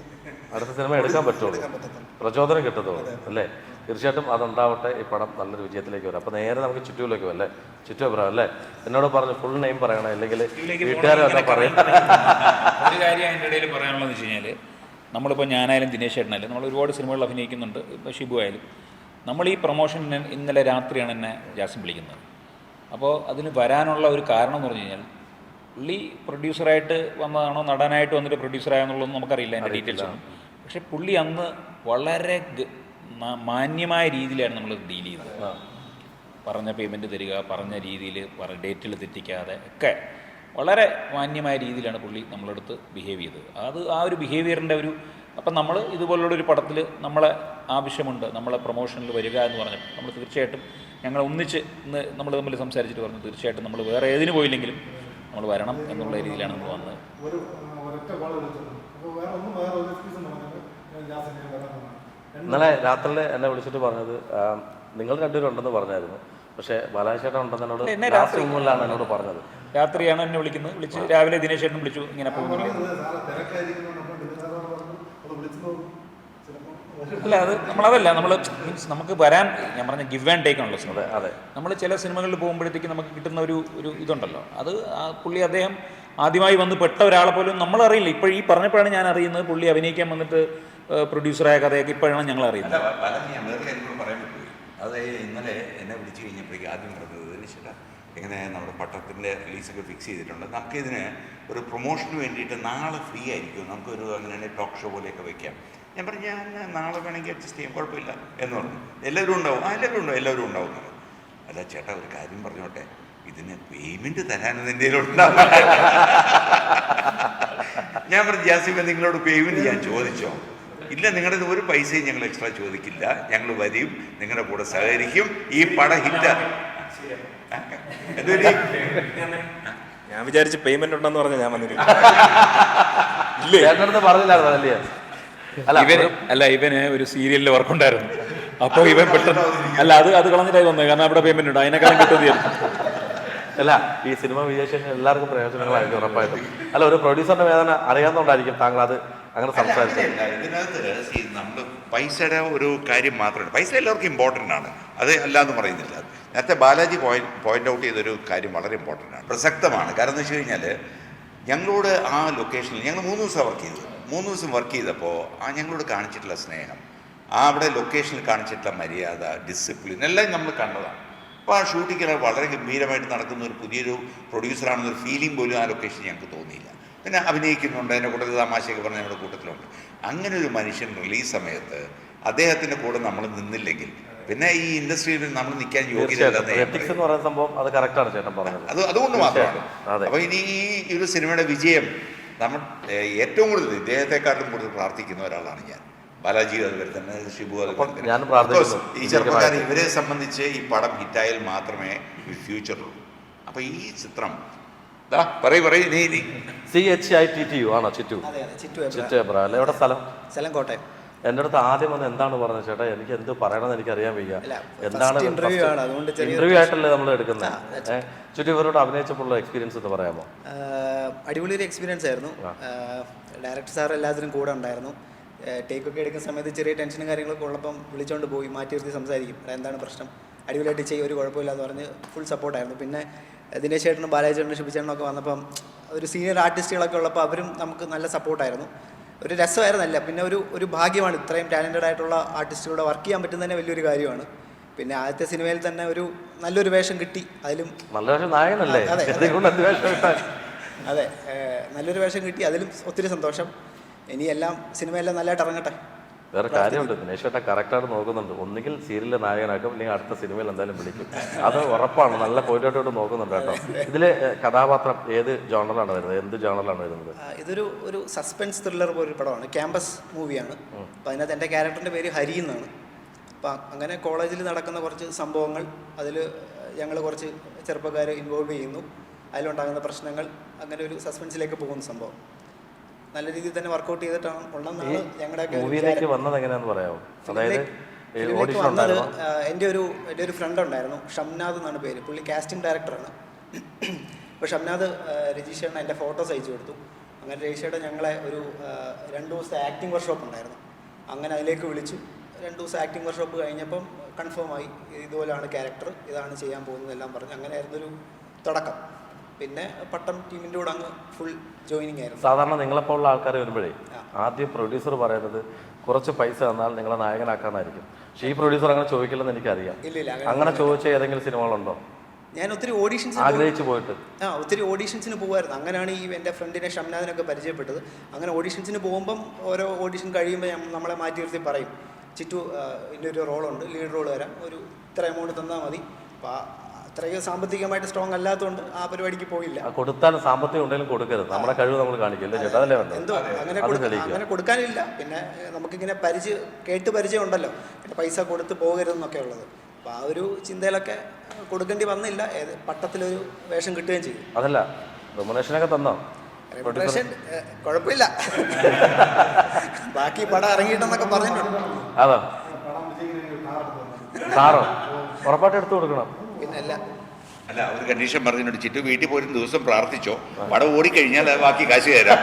അടുത്ത സിനിമ എടുക്കാൻ പറ്റുള്ളൂ, എടുക്കാൻ പറ്റത്തുള്ളൂ. പ്രചോദനം കിട്ടത്തുള്ളൂ അല്ലേ? തീർച്ചയായിട്ടും അതുണ്ടാവട്ടെ. ഈ പടം നല്ലൊരു വിജയത്തിലേക്ക് വരും. അപ്പോൾ നേരെ നമുക്ക് ചുറ്റുവിലേക്ക് വരും അല്ലേ? ചുറ്റു അഭിപ്രായം അല്ലേ? എന്നോട് പറഞ്ഞു ഫുൾ നെയിം പറയണം, അല്ലെങ്കിൽ വീട്ടുകാരെല്ലാം പറയും. ഒരു കാര്യം അതിൻ്റെ ഇടയിൽ പറയാനുള്ളതെന്ന് വെച്ച് കഴിഞ്ഞാൽ, നമ്മളിപ്പോൾ ഞാനായാലും ദിനേശ് ചേട്ടനായാലും നമ്മൾ ഒരുപാട് സിനിമകളിൽ അഭിനയിക്കുന്നുണ്ട്. ഇപ്പോൾ ഷിബു ആയാലും നമ്മൾ ഈ പ്രൊമോഷൻ ഇന്നലെ രാത്രിയാണ് എന്നെ ജാസിം വിളിക്കുന്നത്. അപ്പോൾ അതിന് വരാനുള്ള ഒരു കാരണം എന്ന് പറഞ്ഞു കഴിഞ്ഞാൽ, പുള്ളി പ്രൊഡ്യൂസറായിട്ട് വന്നതാണോ നടനായിട്ട് വന്നിട്ട് പ്രൊഡ്യൂസറായെന്നുള്ളതൊന്നും നമുക്കറിയില്ല എൻ്റെ ഡീറ്റെയിൽസ് ഒന്നും. പക്ഷേ പുള്ളി അന്ന് വളരെ മാന്യമായ രീതിയിലാണ് നമ്മൾ ഡീൽ ചെയ്തത്. പറഞ്ഞ പേയ്മെൻറ്റ് തരിക, പറഞ്ഞ രീതിയിൽ ഡേറ്റിൽ തെറ്റിക്കാതെ ഒക്കെ വളരെ മാന്യമായ രീതിയിലാണ് പുള്ളി നമ്മളടുത്ത് ബിഹേവ് ചെയ്തത്. അത് ആ ഒരു ബിഹേവിയറിൻ്റെ ഒരു അപ്പം നമ്മൾ ഇതുപോലുള്ളൊരു പടത്തിൽ നമ്മളെ ആവശ്യമുണ്ട്, നമ്മളെ പ്രൊമോഷനിൽ വരിക എന്ന് പറഞ്ഞപ്പോൾ നമ്മൾ തീർച്ചയായിട്ടും ഞങ്ങൾ ഒന്നിച്ച് ഇന്ന് നമ്മൾ തമ്മിൽ സംസാരിച്ചിട്ട് പറഞ്ഞു തീർച്ചയായിട്ടും നമ്മൾ വേറെ ഏതിന് പോയില്ലെങ്കിലും നമ്മൾ വരണം എന്നുള്ള രീതിയിലാണ് നമ്മൾ വന്നത്. ഒരൊറ്റ കോൾ വിളിച്ചിട്ടുണ്ട്. അപ്പോൾ വേറെ ഒരു എക്സ്ക്യൂസ് പറഞ്ഞത് ഞാൻ ജാസിനെ വരാൻ. ഇന്നലെ രാത്രിയിൽ എന്നെ വിളിച്ചിട്ട് പറഞ്ഞത് നിങ്ങൾ രണ്ടുപേരും ഉണ്ടെന്ന് പറഞ്ഞായിരുന്നു, പക്ഷേ ബാലാചേട്ടൻ ഉണ്ടെന്ന് എന്നോട് ലാസ്റ്റ് റൂമിലാണ് എന്നോട് പറഞ്ഞത്. രാത്രിയാണ് എന്നെ വിളിക്കുന്നത്. വിളിച്ച് രാവിലെ ദിനേശ് ചേട്ടനും വിളിച്ചു, ഇങ്ങനെ പോകുന്നു. അല്ല, അത് നമ്മളതല്ല, നമ്മൾ മീൻസ് നമുക്ക് വരാൻ, ഞാൻ പറഞ്ഞ ഗിവ് ആൻഡ് ടേക്ക് ആണല്ലോ സിനിമ. അതെ, നമ്മൾ ചില സിനിമകളിൽ പോകുമ്പോഴത്തേക്ക് നമുക്ക് കിട്ടുന്ന ഒരു ഇതുണ്ടല്ലോ, അത് പുള്ളി അദ്ദേഹം ആദ്യമായി വന്ന് പെട്ട ഒരാളെ പോലും നമ്മളറിയില്ല. ഇപ്പോൾ ഈ പറഞ്ഞപ്പോഴാണ് ഞാൻ അറിയുന്നത് പുള്ളി അഭിനയിക്കാൻ വന്നിട്ട് പ്രൊഡ്യൂസറായ കഥയൊക്കെ ഇപ്പോഴാണ് ഞങ്ങൾ അറിയുന്നത്. ഞാൻ വേറെ കാര്യങ്ങൾ പറയാൻ പറ്റുമോ? അത് ഇന്നലെ എന്നെ വിളിച്ച് കഴിഞ്ഞപ്പോഴേക്കും ആദ്യം പറഞ്ഞത് ദിനേശേട്ടാ, ഇങ്ങനെ നമ്മുടെ പട്ടത്തിൻ്റെ റിലീസൊക്കെ ഫിക്സ് ചെയ്തിട്ടുണ്ട്, നമുക്കിതിന് ഒരു പ്രൊമോഷന് വേണ്ടിയിട്ട് നാളെ ഫ്രീ ആയിരിക്കും, നമുക്കൊരു അങ്ങനെ ടോക്ക് ഷോ പോലെയൊക്കെ വയ്ക്കാം. ഞാൻ പറഞ്ഞു ഞാൻ നാളെ വേണമെങ്കിൽ അഡ്ജസ്റ്റ് ചെയ്യാം, കുഴപ്പമില്ല എന്ന് പറഞ്ഞു. എല്ലാവരും ഉണ്ടാവും, എല്ലാവരും ഉണ്ടാവും. അല്ല ചേട്ടാ, ഒരു കാര്യം പറഞ്ഞോട്ടെ, ഇതിന് പേയ്മെൻറ്റ് തരാനും എൻ്റെ ഉണ്ടാവും. ഞാൻ പറഞ്ഞു ജാസിം, നിങ്ങളോട് പേയ്മെൻറ്റ് ഞാൻ ചോദിച്ചോ? ഇല്ല, നിങ്ങളുടെ ഒരു പൈസയും ഞങ്ങൾ എക്സ്ട്രാ ചോദിക്കില്ല, ഞങ്ങൾ വരും, നിങ്ങളുടെ കൂടെ സഹകരിക്കും, ഈ പടം ഹിറ്റ്. ഞാൻ വിചാരിച്ച് പേയ്മെന്റ് ഉണ്ടെന്ന് പറഞ്ഞാൽ ഞാൻ വന്നിട്ടില്ല. പറഞ്ഞില്ലായിരുന്നല്ലേ? ഇവന് ഒരു സീരിയലിൽ വർക്കുണ്ടായിരുന്നു. അപ്പോൾ ഇവൻ പെട്ടെന്ന് അത് കളഞ്ഞിട്ടായി വന്നത്, കാരണം അവിടെ പേയ്മെന്റ് ഉണ്ട്, അതിനേക്കാളും കിട്ടുന്നതായിരുന്നു. അല്ല, ഈ സിനിമ വിജയിച്ചാൽ എല്ലാവർക്കും പ്രയോജനങ്ങളായിരിക്കും ഉറപ്പായിട്ടും. അല്ല, ഒരു പ്രൊഡ്യൂസറിന്റെ വേദന അറിയാവുന്നതുകൊണ്ടായിരിക്കും താങ്കൾ അത് അങ്ങനെ സംസാരിച്ചത്. ഇതിനകത്ത് നമ്മൾ പൈസയുടെ ഒരു കാര്യം മാത്രമല്ല, പൈസ എല്ലാവർക്കും ഇമ്പോർട്ടൻ്റ് ആണ്, അത് അല്ലാന്ന് പറയുന്നില്ല. നേരത്തെ ബാലാജി പോയിന്റ് ഔട്ട് ചെയ്തൊരു കാര്യം വളരെ ഇമ്പോർട്ടൻ്റ് ആണ്, പ്രസക്തമാണ്. കാരണം എന്ന് വെച്ച് കഴിഞ്ഞാൽ ഞങ്ങളോട് ആ ലൊക്കേഷനിൽ ഞങ്ങൾ 3 ദിവസം വർക്ക് ചെയ്തു. 3 ദിവസം വർക്ക് ചെയ്തപ്പോൾ ഞങ്ങളോട് കാണിച്ചിട്ടുള്ള സ്നേഹം, അവിടെ ലൊക്കേഷനിൽ കാണിച്ചിട്ടുള്ള മര്യാദ, ഡിസിപ്ലിൻ എല്ലാം നമ്മൾ കണ്ടതാണ്. അപ്പോൾ ആ ഷൂട്ടിംഗ് വളരെ ഗംഭീരമായിട്ട് നടക്കുന്ന ഒരു പുതിയൊരു പ്രൊഡ്യൂസറാണെന്നൊരു ഫീലിംഗ് പോലും ആ ലൊക്കേഷൻ ഞങ്ങൾക്ക് തോന്നിയില്ല. പിന്നെ അഭിനയിക്കുന്നുണ്ട്, അതിൻ്റെ കൂട്ടത്തിൽ തമാശയൊക്കെ പറഞ്ഞ് നമ്മുടെ കൂട്ടത്തിലുണ്ട്. അങ്ങനെ ഒരു മനുഷ്യൻ റിലീസ് സമയത്ത് അദ്ദേഹത്തിൻ്റെ കൂടെ നമ്മൾ നിന്നില്ലെങ്കിൽ പിന്നെ ഈ ഇൻഡസ്ട്രിയിൽ നമ്മൾ നിൽക്കാൻ യോഗ്യതയില്ല. സംഭവം അത് കറക്റ്റാണ് ചേട്ടൻ പറഞ്ഞത്. അതുകൊണ്ട് മാത്രമാണ്. അപ്പോൾ ഇനി ഈ ഒരു സിനിമയുടെ വിജയം നമ്മൾ ഏറ്റവും കൂടുതൽ ഇദ്ദേഹത്തെക്കാട്ടും കൂടുതൽ പ്രാർത്ഥിക്കുന്ന ഒരാളാണ് ഞാൻ. ബാലാജി അതുപോലെ തന്നെ, ഷിബു അതുപോലെ തന്നെ. ഈ ചെറുപ്പക്കാർ ഇവരെ സംബന്ധിച്ച് ഈ പടം ഹിറ്റായാൽ മാത്രമേ ഫ്യൂച്ചറുള്ളൂ. അപ്പോൾ ഈ ചിത്രം പറയൂ CHITTU ആണോ? ചിറ്റു അല്ലേ? എവിടെ സ്ഥലം? കോട്ടയം. എൻ്റെ അടുത്ത് ആദ്യം വന്ന് എന്താണ് പറഞ്ഞത് ചേട്ടാ, എനിക്ക് എന്ത് പറയണമെന്ന് എനിക്ക് അറിയാൻ വയ്യ. എന്താണ് ഇന്റർവ്യൂ ആയിട്ടല്ലേ നമ്മൾ എടുക്കുന്നത്? ചുറ്റി ഇവരോട് അഭിനയിച്ചപ്പോഴുള്ള എക്സ്പീരിയൻസ് എന്ന് പറയാമോ? അടിപൊളി ഒരു എക്സ്പീരിയൻസ് ആയിരുന്നു. ഡയറക്ടർ സാർ എല്ലാത്തിനും കൂടെ ഉണ്ടായിരുന്നു. ടേക്കൊക്കെ എടുക്കുന്ന സമയത്ത് ചെറിയ ടെൻഷനും കാര്യങ്ങളൊക്കെ ഉള്ളപ്പം വിളിച്ചുകൊണ്ട് പോയി മാറ്റി നിർത്തി സംസാരിക്കും, എന്താണ് പ്രശ്നം, അടിപൊളിയായിട്ട് ചെയ്യും, ഒരു കുഴപ്പമില്ല എന്ന് പറഞ്ഞ് ഫുൾ സപ്പോർട്ടായിരുന്നു. പിന്നെ ദിനേശ് ചേട്ടനും ബാലാജി ചേട്ടനും ഷിബു ചേട്ടനൊക്കെ വന്നപ്പം ഒരു സീനിയർ ആർട്ടിസ്റ്റുകളൊക്കെ ഉള്ളപ്പോൾ അവരും നമുക്ക് നല്ല സപ്പോർട്ടായിരുന്നു. ഒരു രസമായിരുന്നല്ല, പിന്നെ ഒരു ഭാഗ്യമാണ് ഇത്രയും ടാലൻറ്റഡ് ആയിട്ടുള്ള ആർട്ടിസ്റ്റുകളുടെ വർക്ക് ചെയ്യാൻ പറ്റുന്നതന്നെ വലിയൊരു കാര്യമാണ്. പിന്നെ ആദ്യത്തെ സിനിമയിൽ തന്നെ ഒരു നല്ലൊരു വേഷം കിട്ടി, അതിലും അതെ നല്ലൊരു വേഷം കിട്ടി, അതിലും ഒത്തിരി സന്തോഷം. ഇനി എല്ലാം സിനിമയെല്ലാം നല്ലതായിട്ട് ഇറങ്ങട്ടെ. വേറെ കാര്യമുണ്ട്, ദിനേശ് ചേട്ടൻ കറക്റ്റായിട്ട് നോക്കുന്നുണ്ട്. ഒന്നുകിൽ സീരിയലിലെ നായകനാക്കും, അല്ലെങ്കിൽ അടുത്ത സിനിമയിൽ എന്തായാലും വിളിക്കും, അത് ഉറപ്പാണ്. നല്ല പോയിന്റായിട്ട് നോക്കുന്നുണ്ട് കേട്ടോ. ഇതിൽ കഥാപാത്രം ഏത് ജോണറിലാണ് വരുന്നത്? എന്ത് ജോണറിലാണ് വരുന്നത്? ഇതൊരു സസ്പെൻസ് ത്രില്ലർ പോലൊരു പടമാണ്, ക്യാമ്പസ് മൂവിയാണ്. അപ്പോൾ അതിനകത്ത് എൻ്റെ ക്യാരക്ടറിൻ്റെ പേര് ഹരി എന്നാണ്. അപ്പം അങ്ങനെ കോളേജിൽ നടക്കുന്ന കുറച്ച് സംഭവങ്ങൾ, അതിൽ ഞങ്ങൾ കുറച്ച് ചെറുപ്പക്കാർ ഇൻവോൾവ് ചെയ്യുന്നു, അതിലുണ്ടാകുന്ന പ്രശ്നങ്ങൾ, അങ്ങനെ ഒരു സസ്പെൻസിലേക്ക് പോകുന്ന സംഭവം നല്ല രീതിയിൽ തന്നെ വർക്കൗട്ട് ചെയ്തിട്ടാണ് ഉള്ളതെന്നാണ് ഞങ്ങളുടെ വന്നത്. എങ്ങനെയാണെന്ന് പറയാമോ? അതായത് വന്നത് എൻ്റെ ഒരു ഫ്രണ്ട് ഉണ്ടായിരുന്നു, ഷംനാഥ് എന്നാണ് പേര്. പുള്ളി കാസ്റ്റിംഗ് ഡയറക്ടറാണ്. അപ്പോൾ ഷംനാഥ് രജീഷേട്ടൻ എൻ്റെ ഫോട്ടോസ് അയച്ചു കൊടുത്തു. അങ്ങനെ രജിഷയുടെ ഞങ്ങളെ ഒരു 2 ദിവസത്തെ ആക്ടിങ് വർക്ക്ഷോപ്പ് ഉണ്ടായിരുന്നു. അങ്ങനെ അതിലേക്ക് വിളിച്ചു. 2 ദിവസം ആക്ടിങ് വർക്ക്ഷോപ്പ് കഴിഞ്ഞപ്പം കൺഫേമായി ഇതുപോലെയാണ് ക്യാരക്ടർ, ഇതാണ് ചെയ്യാൻ പോകുന്നതെല്ലാം പറഞ്ഞു. അങ്ങനെയായിരുന്നൊരു തുടക്കം. പിന്നെ പട്ടം ടീമിൻ്റെ കൂടെ അങ്ങ് ഫുൾ ജോയിനിങ് ആയിരുന്നു. സാധാരണ നിങ്ങളെപ്പോലുള്ള ആൾക്കാർ വരുമ്പോഴേ ആദ്യം പ്രൊഡ്യൂസർ പറയുന്നത് കുറച്ച് പൈസ തന്നാൽ നിങ്ങളെ നായകനാക്കാന്നായിരിക്കും. പക്ഷേ ഈ പ്രൊഡ്യൂസർ അങ്ങനെ ചോദിക്കില്ലെന്ന് എനിക്കറിയാം. അങ്ങനെ ചോദിച്ച ഏതെങ്കിലും സിനിമകളുണ്ടോ? ഞാൻ ഒത്തിരി ഓഡീഷൻസ് ആഗ്രഹിച്ചു പോയിട്ട് ഒത്തിരി ഓഡീഷൻസിന് പോകുമായിരുന്നു. അങ്ങനെയാണ് ഈ എൻ്റെ ഫ്രണ്ടിനെ ഷംനാദിനൊക്കെ പരിചയപ്പെട്ടത്. അങ്ങനെ ഓഡീഷൻസിന് പോകുമ്പം ഓരോ ഓഡീഷൻ കഴിയുമ്പോൾ നമ്മളെ മാറ്റി നിർത്തി പറയും, ചിറ്റു ഇതിൻ്റെ റോളുണ്ട്, ലീഡ് റോൾ തരാം, ഒരു ഇത്ര എമൗണ്ട് തന്നാൽ മതി. അപ്പോൾ അത്രയും സാമ്പത്തികമായിട്ട് സ്ട്രോങ് അല്ലാത്തതുകൊണ്ട് ആ പരിപാടിക്ക് പോയില്ല. കൊടുത്താൽ സാമ്പത്തികം ഉണ്ടെങ്കിലും കൊടുക്കരുത്, നമ്മുടെ കഴിവ് നമ്മൾ കാണിക്കില്ല ചേട്ടാ, അതല്ലേ വേണ്ട. എന്തോ അങ്ങനെ കൊടുക്കാനില്ല. പിന്നെ നമുക്കിങ്ങനെ കേട്ട് പരിചയം ഉണ്ടല്ലോ, പിന്നെ പൈസ കൊടുത്ത് പോകരുതെന്നൊക്കെ ഉള്ളത്. അപ്പോൾ ആ ഒരു ചിന്തയിലൊക്കെ കൊടുക്കേണ്ടി വന്നില്ല. പട്ടത്തിലൊരു വേഷം കിട്ടുകയും ചെയ്തു. അതല്ല, റെമുനേഷനൊക്കെ തന്നോ? റെമുനേഷൻ കുഴപ്പമില്ല, ബാക്കി പടം ഇറങ്ങിയിട്ടെന്നൊക്കെ പറഞ്ഞിട്ടുണ്ട്. അതാ സാറോ ഉറപ്പായിട്ട് എടുത്തു കൊടുക്കണം. പിന്നെ അല്ല, ഒരു കണ്ടീഷൻ പറഞ്ഞിട്ടുണ്ട്, ചിറ്റു വീട്ടിൽ പോയിരുന്ന ദിവസം പ്രാർത്ഥിച്ചോ, പടം ഓടിക്കഴിഞ്ഞാൽ ബാക്കി കാശ് തരാം.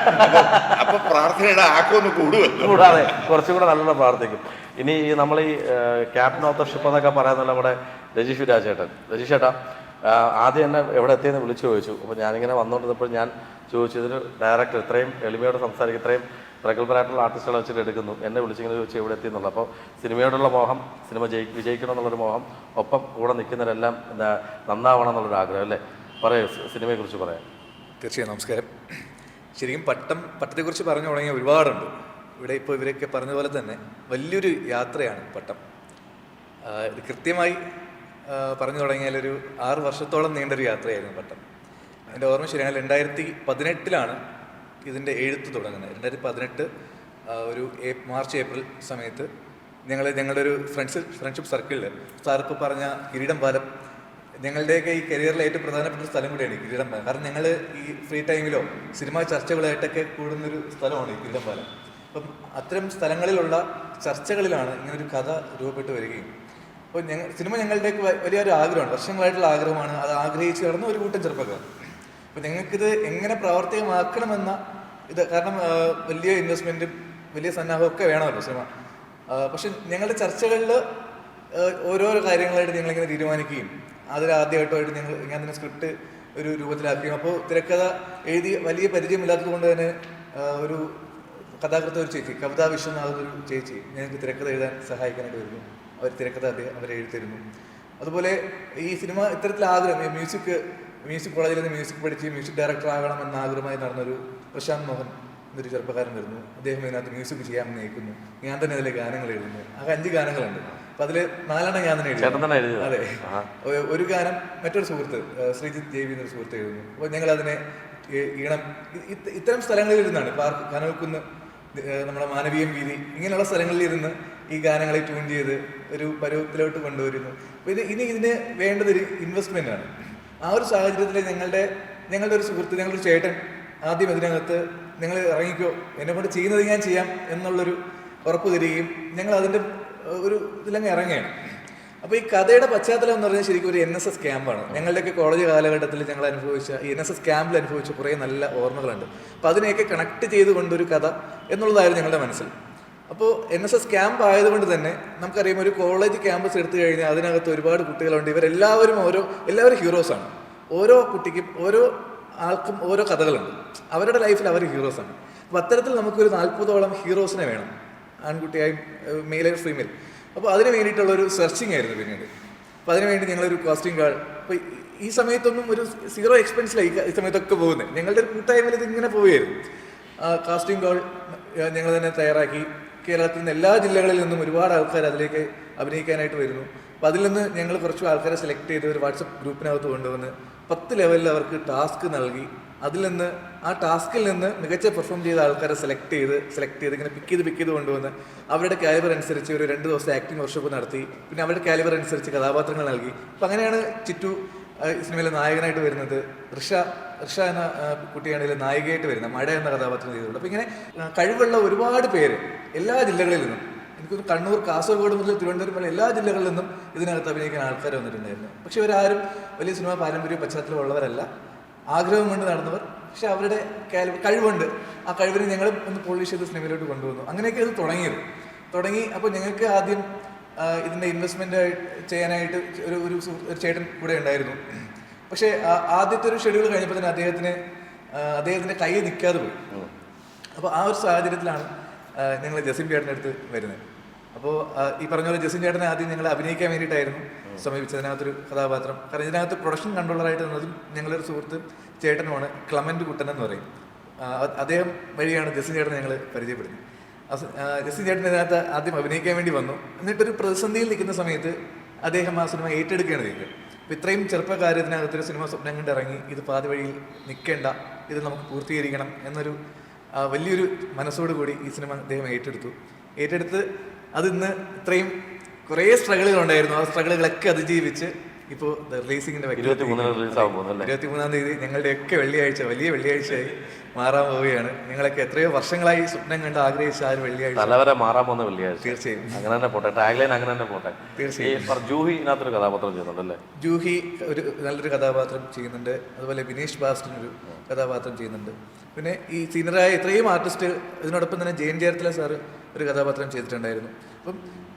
അപ്പൊ പ്രാർത്ഥനയുടെ ആക്കമൊന്ന് കൂടാതെ കുറച്ചും കൂടെ നല്ലോണം പ്രാർത്ഥിക്കും. ഇനി നമ്മൾ ഈ ക്യാപ്റ്റൻ ഓഫ് ദ ഷിപ്പ് എന്നൊക്കെ പറയുന്നത് നമ്മുടെ രജീഷ് ചേട്ടാ ആദ്യം എന്നെ എവിടെ എത്തിയെന്ന് വിളിച്ചു ചോദിച്ചു. അപ്പോൾ ഞാനിങ്ങനെ വന്നുകൊണ്ടിരുന്നപ്പോൾ ഞാൻ ചോദിച്ചു, ഇതിന് ഡയറക്ടർ ഇത്രയും എളിമയോടെ സംസാരിക്കും, ഇത്രയും പ്രഗത്ഭരായിട്ടുള്ള ആർട്ടിസ്റ്റുകളെ വെച്ചിട്ട് എടുക്കുന്നു, എന്നെ വിളിച്ചിങ്ങനെ ചോദിച്ചു എവിടെ എത്തിയെന്നുള്ളത്. അപ്പോൾ സിനിമയോടുള്ള മോഹം, സിനിമ വിജയിക്കണം എന്നുള്ളൊരു മോഹം, ഒപ്പം കൂടെ നിൽക്കുന്നവരെല്ലാം നന്നാവണം എന്നുള്ളൊരു ആഗ്രഹം അല്ലേ? പറയൂ, സിനിമയെക്കുറിച്ച് പറയാം. തീർച്ചയായും നമസ്കാരം. ശരിക്കും പട്ടത്തെക്കുറിച്ച് പറഞ്ഞു തുടങ്ങിയ ഒരുപാടുണ്ട്. ഇവിടെ ഇപ്പോൾ ഇവരൊക്കെ പറഞ്ഞതുപോലെ തന്നെ വലിയൊരു യാത്രയാണ് പട്ടം. ഇത് കൃത്യമായി പറഞ്ഞു തുടങ്ങിയാൽ ഒരു 6 വർഷത്തോളം നീണ്ടൊരു യാത്രയായിരുന്നു പട്ടം. എൻ്റെ ഓർമ്മ ശരിയാണ്, 2018 ഇതിൻ്റെ എഴുത്ത് തുടങ്ങുന്നത്. 2018 ഒരു മാർച്ച് ഏപ്രിൽ സമയത്ത് ഞങ്ങളുടെ ഒരു ഫ്രണ്ട്ഷിപ്പ് സർക്കിളിൽ സാറിപ്പോൾ പറഞ്ഞ കിരീടം പാലം, ഞങ്ങളുടെയൊക്കെ ഈ കരിയറിലെ ഏറ്റവും പ്രധാനപ്പെട്ട സ്ഥലം കൂടിയാണ് ഈ കിരീടം പാലം. കാരണം ഞങ്ങൾ ഈ ഫ്രീ ടൈമിലോ സിനിമാ ചർച്ചകളായിട്ടൊക്കെ കൂടുന്നൊരു സ്ഥലമാണ് ഈ കിരീടം പാലം. അപ്പം അത്തരം സ്ഥലങ്ങളിലുള്ള ചർച്ചകളിലാണ് ഇങ്ങനൊരു കഥ രൂപപ്പെട്ട് വരികയും. അപ്പോൾ സിനിമ ഞങ്ങളുടെയൊക്കെ വലിയൊരു ആഗ്രഹമാണ്, വർഷങ്ങളായിട്ടുള്ള ആഗ്രഹമാണ്. അത് ആഗ്രഹിച്ച് നടന്ന ഒരു കൂട്ടം ചെറുപ്പക്കാർ. അപ്പോൾ ഞങ്ങൾക്കിത് എങ്ങനെ പ്രാവർത്തികമാക്കണമെന്ന കാരണം വലിയ ഇൻവെസ്റ്റ്മെൻറ്റും വലിയ സന്നാഹമൊക്കെ വേണമല്ലോ സിനിമ. പക്ഷെ ഞങ്ങളുടെ ചർച്ചകളിൽ ഓരോരോ കാര്യങ്ങളായിട്ട് ഞങ്ങളിങ്ങനെ തീരുമാനിക്കുകയും അതിലാദ്യമായിട്ട് ഞാൻ തന്നെ സ്ക്രിപ്റ്റ് ഒരു രൂപത്തിലാക്കുകയും, അപ്പോൾ തിരക്കഥ എഴുതി വലിയ പരിചയമില്ലാത്തത് കൊണ്ട് തന്നെ ഒരു കഥാകൃത്ത് ഒരു ചേച്ചി, കവിതാ വിശ്വനാഥൊരു ചേച്ചി ഞങ്ങൾക്ക് തിരക്കഥ എഴുതാൻ സഹായിക്കാനായിട്ട് വരുന്നു. അവർ തിരക്കഥ അവർ എഴുതിത്തരുന്നു. അതുപോലെ ഈ സിനിമ ഇത്തരത്തിൽ ആഗ്രഹം, മ്യൂസിക് കോളേജിൽ നിന്ന് മ്യൂസിക് പഠിച്ച് മ്യൂസിക് ഡയറക്ടർ ആകണമെന്ന ആഗ്രഹമായി നടന്നൊരു പ്രശാന്ത് മോഹൻ എന്നൊരു ചെറുപ്പക്കാരൻ വരുന്നു. അദ്ദേഹം ഇതിനകത്ത് മ്യൂസിക് ചെയ്യാൻ നയിക്കുന്നു. ഞാൻ തന്നെ അതിലെ ഗാനങ്ങൾ എഴുതുന്നു. ആകെ 5 ഗാനങ്ങളുണ്ട്. അപ്പം അതിൽ 4 ഞാൻ തന്നെ എഴുതുന്നു. അതെ, ഒരു ഗാനം മറ്റൊരു സുഹൃത്ത് ശ്രീജിത്ത് ജെ വി എന്നൊരു സുഹൃത്ത് എഴുതുന്നു. അപ്പോൾ ഞങ്ങളതിനെ ഈണം ഇത്തരം സ്ഥലങ്ങളിൽ ഇരുന്നാണ്, പാർക്ക്, കനവക്കുന്ന്, നമ്മുടെ മാനവീയം വീതി, ഇങ്ങനെയുള്ള സ്ഥലങ്ങളിൽ ഇരുന്ന് ഈ ഗാനങ്ങളെ ട്യൂൺ ചെയ്ത് ഒരു പരുവത്തിലോട്ട് കൊണ്ടുവരുന്നു. അപ്പോൾ ഇതിന് വേണ്ടതൊരു ഇൻവെസ്റ്റ്മെൻ്റ് ആണ്. ആ ഒരു സാഹചര്യത്തിൽ ഞങ്ങളുടെ ഒരു സുഹൃത്ത്, ഞങ്ങളൊരു ചേട്ടൻ ആദ്യം ഇതിനകത്ത് നിങ്ങൾ ഇറങ്ങിക്കോ, എന്നെക്കൊണ്ട് ചെയ്യുന്നത് ഞാൻ ചെയ്യാം എന്നുള്ളൊരു ഉറപ്പ് തരികയും ഞങ്ങൾ അതിൻ്റെ ഒരു ഇതിലങ്ങ് ഇറങ്ങുകയാണ്. അപ്പോൾ ഈ കഥയുടെ പശ്ചാത്തലം എന്ന് പറഞ്ഞാൽ ശരിക്കും ഒരു NSS ക്യാമ്പാണ്. ഞങ്ങളുടെയൊക്കെ കോളേജ് കാലഘട്ടത്തിൽ ഞങ്ങൾ അനുഭവിച്ച ഈ NSS ക്യാമ്പിൽ അനുഭവിച്ച കുറേ നല്ല ഓർമ്മകളുണ്ട്. അപ്പോൾ അതിനെയൊക്കെ കണക്ട് ചെയ്തുകൊണ്ടൊരു കഥ എന്നുള്ളതായിരുന്നു ഞങ്ങളുടെ മനസ്സിൽ. അപ്പോൾ NSS ക്യാമ്പ് ആയതുകൊണ്ട് തന്നെ നമുക്കറിയാം, ഒരു കോളേജ് ക്യാമ്പസ് എടുത്തു കഴിഞ്ഞാൽ അതിനകത്ത് ഒരുപാട് കുട്ടികളുണ്ട്. ഇവരെല്ലാവരും എല്ലാവരും ഹീറോസാണ്. ഓരോ കുട്ടിക്കും ഓരോ ആൾക്കും ഓരോ കഥകളുണ്ട്. അവരുടെ ലൈഫിൽ അവർ ഹീറോസാണ്. അപ്പോൾ അത്തരത്തിൽ നമുക്കൊരു 40ഓളം ഹീറോസിനെ വേണം, ആൺകുട്ടിയായും മെയിൽ ആൻഡ് ഫീമെയിൽ. അപ്പോൾ അതിന് വേണ്ടിയിട്ടുള്ളൊരു സെർച്ചിങ് ആയിരുന്നു പിന്നീട്. അപ്പോൾ അതിനുവേണ്ടി ഞങ്ങളൊരു കാസ്റ്റിംഗ് കാൾ, അപ്പോൾ ഈ സമയത്തൊന്നും ഒരു 0 എക്സ്പെൻസിലായി ഈ സമയത്തൊക്കെ പോകുന്നത്. ഞങ്ങളുടെ ഒരു കൂട്ടായ്മയിൽ ഇതിങ്ങനെ പോവുകയായിരുന്നു. കാസ്റ്റിംഗ് കാൾ ഞങ്ങൾ തന്നെ തയ്യാറാക്കി. കേരളത്തിൽ നിന്ന് എല്ലാ ജില്ലകളിൽ നിന്നും ഒരുപാട് ആൾക്കാർ അതിലേക്ക് അഭിനയിക്കാനായിട്ട് വരുന്നു. അപ്പോൾ അതിൽ നിന്ന് ഞങ്ങൾ കുറച്ച് ആൾക്കാരെ സെലക്ട് ചെയ്ത് ഒരു വാട്സപ്പ് ഗ്രൂപ്പിനകത്ത് കൊണ്ടുവന്ന് 10 ലെവലിൽ അവർക്ക് ടാസ്ക് നൽകി. ആ ടാസ്കിൽ നിന്ന് മികച്ച പെർഫോം ചെയ്ത ആൾക്കാരെ സെലക്ട് ചെയ്ത് ഇങ്ങനെ പിക്ക് ചെയ്ത് കൊണ്ടുവന്ന് അവരുടെ കാലിബർ അനുസരിച്ച് ഒരു 2 ദിവസത്തെ ആക്ടിംഗ് വർക്ക്ഷോപ്പ് നടത്തി. പിന്നെ അവരുടെ കാലിബർ അനുസരിച്ച് കഥാപാത്രങ്ങൾ നൽകി. അപ്പം അങ്ങനെയാണ് ചിറ്റു സിനിമയിലെ നായകനായിട്ട് വരുന്നത്. ഋഷ എന്ന കുട്ടിയാണ് ഇതിൽ നായികയായിട്ട് വരുന്നത്, മഴ എന്ന കഥാപാത്രം ചെയ്തിട്ടുണ്ട്. അപ്പോൾ ഇങ്ങനെ കഴിവുള്ള ഒരുപാട് പേര് എല്ലാ ജില്ലകളിൽ നിന്നും, എനിക്കൊന്ന് കണ്ണൂർ, കാസർഗോഡ് മുതൽ തിരുവനന്തപുരം വരെ എല്ലാ ജില്ലകളിൽ നിന്നും ഇതിനകത്ത് അഭിനയിക്കാൻ ആൾക്കാർ വന്നിട്ടുണ്ടായിരുന്നു. പക്ഷെ ഇവരാരും വലിയ സിനിമ പാരമ്പര്യ പശ്ചാത്തലമുള്ളവരല്ല. ആഗ്രഹം കൊണ്ട് നടന്നവർ, പക്ഷെ അവരുടെ കഴിവുണ്ട്. ആ കഴിവിനെ ഞങ്ങൾ ഒന്ന് പോളിഷ് ചെയ്ത് സിനിമയിലോട്ട് കൊണ്ടുവന്നു. അങ്ങനെയൊക്കെ അത് തുടങ്ങി. അപ്പോൾ ഞങ്ങൾക്ക് ആദ്യം ഇതിൻ്റെ ഇൻവെസ്റ്റ്മെൻറ്റ് ചെയ്യാനായിട്ട് ഒരു ചേട്ടൻ കൂടെ ഉണ്ടായിരുന്നു. പക്ഷേ ആദ്യത്തെ ഒരു ഷെഡ്യൂൾ കഴിഞ്ഞപ്പോൾ തന്നെ അദ്ദേഹത്തിൻ്റെ കൈ നിൽക്കാതെ പോയി. അപ്പോൾ ആ ഒരു സാഹചര്യത്തിലാണ് ഞങ്ങൾ ജസിം ചേട്ടൻ്റെ അടുത്ത് വരുന്നത്. അപ്പോൾ ഈ പറഞ്ഞ പോലെ ജസിം ചേട്ടനെ ആദ്യം ഞങ്ങൾ അഭിനയിക്കാൻ വേണ്ടിയിട്ടായിരുന്നു സമീപിച്ചതിനകത്തൊരു കഥാപാത്രം. കാരണം ഇതിനകത്ത് പ്രൊഡക്ഷൻ കൺട്രോളറായിട്ട് നിന്നതും ഞങ്ങളൊരു സുഹൃത്ത് ചേട്ടനുമാണ്, ക്ലമൻറ്റ് കുട്ടൻ എന്ന് പറയും. അദ്ദേഹം വഴിയാണ് ജസിം ചേട്ടനെ ഞങ്ങൾ പരിചയപ്പെടുന്നത്. ജസിം ചേട്ടൻ ഇതിനകത്ത് ആദ്യം അഭിനയിക്കാൻ വേണ്ടി വന്നു. എന്നിട്ടൊരു പ്രതിസന്ധിയിൽ നിൽക്കുന്ന സമയത്ത് അദ്ദേഹം ആ സിനിമ ഏറ്റെടുക്കുകയാണ് ചെയ്തത്. അപ്പോൾ ഇത്രയും ചെറുപ്പകാര്യത്തിനകത്തൊരു സിനിമ സ്വപ്നം കണ്ടിറങ്ങി, ഇത് പാതി വഴിയിൽ നിൽക്കേണ്ട, ഇത് നമുക്ക് പൂർത്തീകരിക്കണം എന്നൊരു വലിയൊരു മനസ്സോടു കൂടി ഈ സിനിമ അദ്ദേഹം ഏറ്റെടുത്ത് അത് ഇന്ന് ഇത്രയും കുറേ സ്ട്രഗിളുകൾ ഉണ്ടായിരുന്നു. ആ സ്ട്രഗിളുകളൊക്കെ അതിജീവിച്ച് ഇപ്പോൾ റിലീസിങ്ങിൻ്റെ 23-ാം തീയതി ഞങ്ങളുടെയൊക്കെ വെള്ളിയാഴ്ച, വലിയ വെള്ളിയാഴ്ചയായി മാറാൻ പോവുകയാണ്. ഞങ്ങളൊക്കെ എത്രയോ വർഷങ്ങളായി സ്വപ്നം കണ്ട് ആഗ്രഹിച്ച ആ ഒരു വെള്ളിയാഴ്ച തലവരെ മാറാൻ പോകുന്ന വെള്ളിയാഴ്ച. തീർച്ചയായും അങ്ങനെ തന്നെ പോട്ടെ, ടാഗ്ലൈൻ അങ്ങനെ തന്നെ പോട്ടെ. തീർച്ചയായും. ജൂഹി ഇതിനകത്തൊരു കഥാപാത്രം ചെയ്യുന്നുണ്ടല്ലേ? ജൂഹി ഒരു നല്ലൊരു കഥാപാത്രം ചെയ്യുന്നുണ്ട്. അതുപോലെ വിനീഷ് ബാസ്റ്റിൻ ഒരു കഥാപാത്രം ചെയ്യുന്നുണ്ട്. പിന്നെ ഈ സീനിയറായ ഇത്രയും ആർട്ടിസ്റ്റ്, ഇതിനോടൊപ്പം തന്നെ ജയൻ ചേർത്തല സാറ് ഒരു കഥാപാത്രം ചെയ്തിട്ടുണ്ടായിരുന്നു.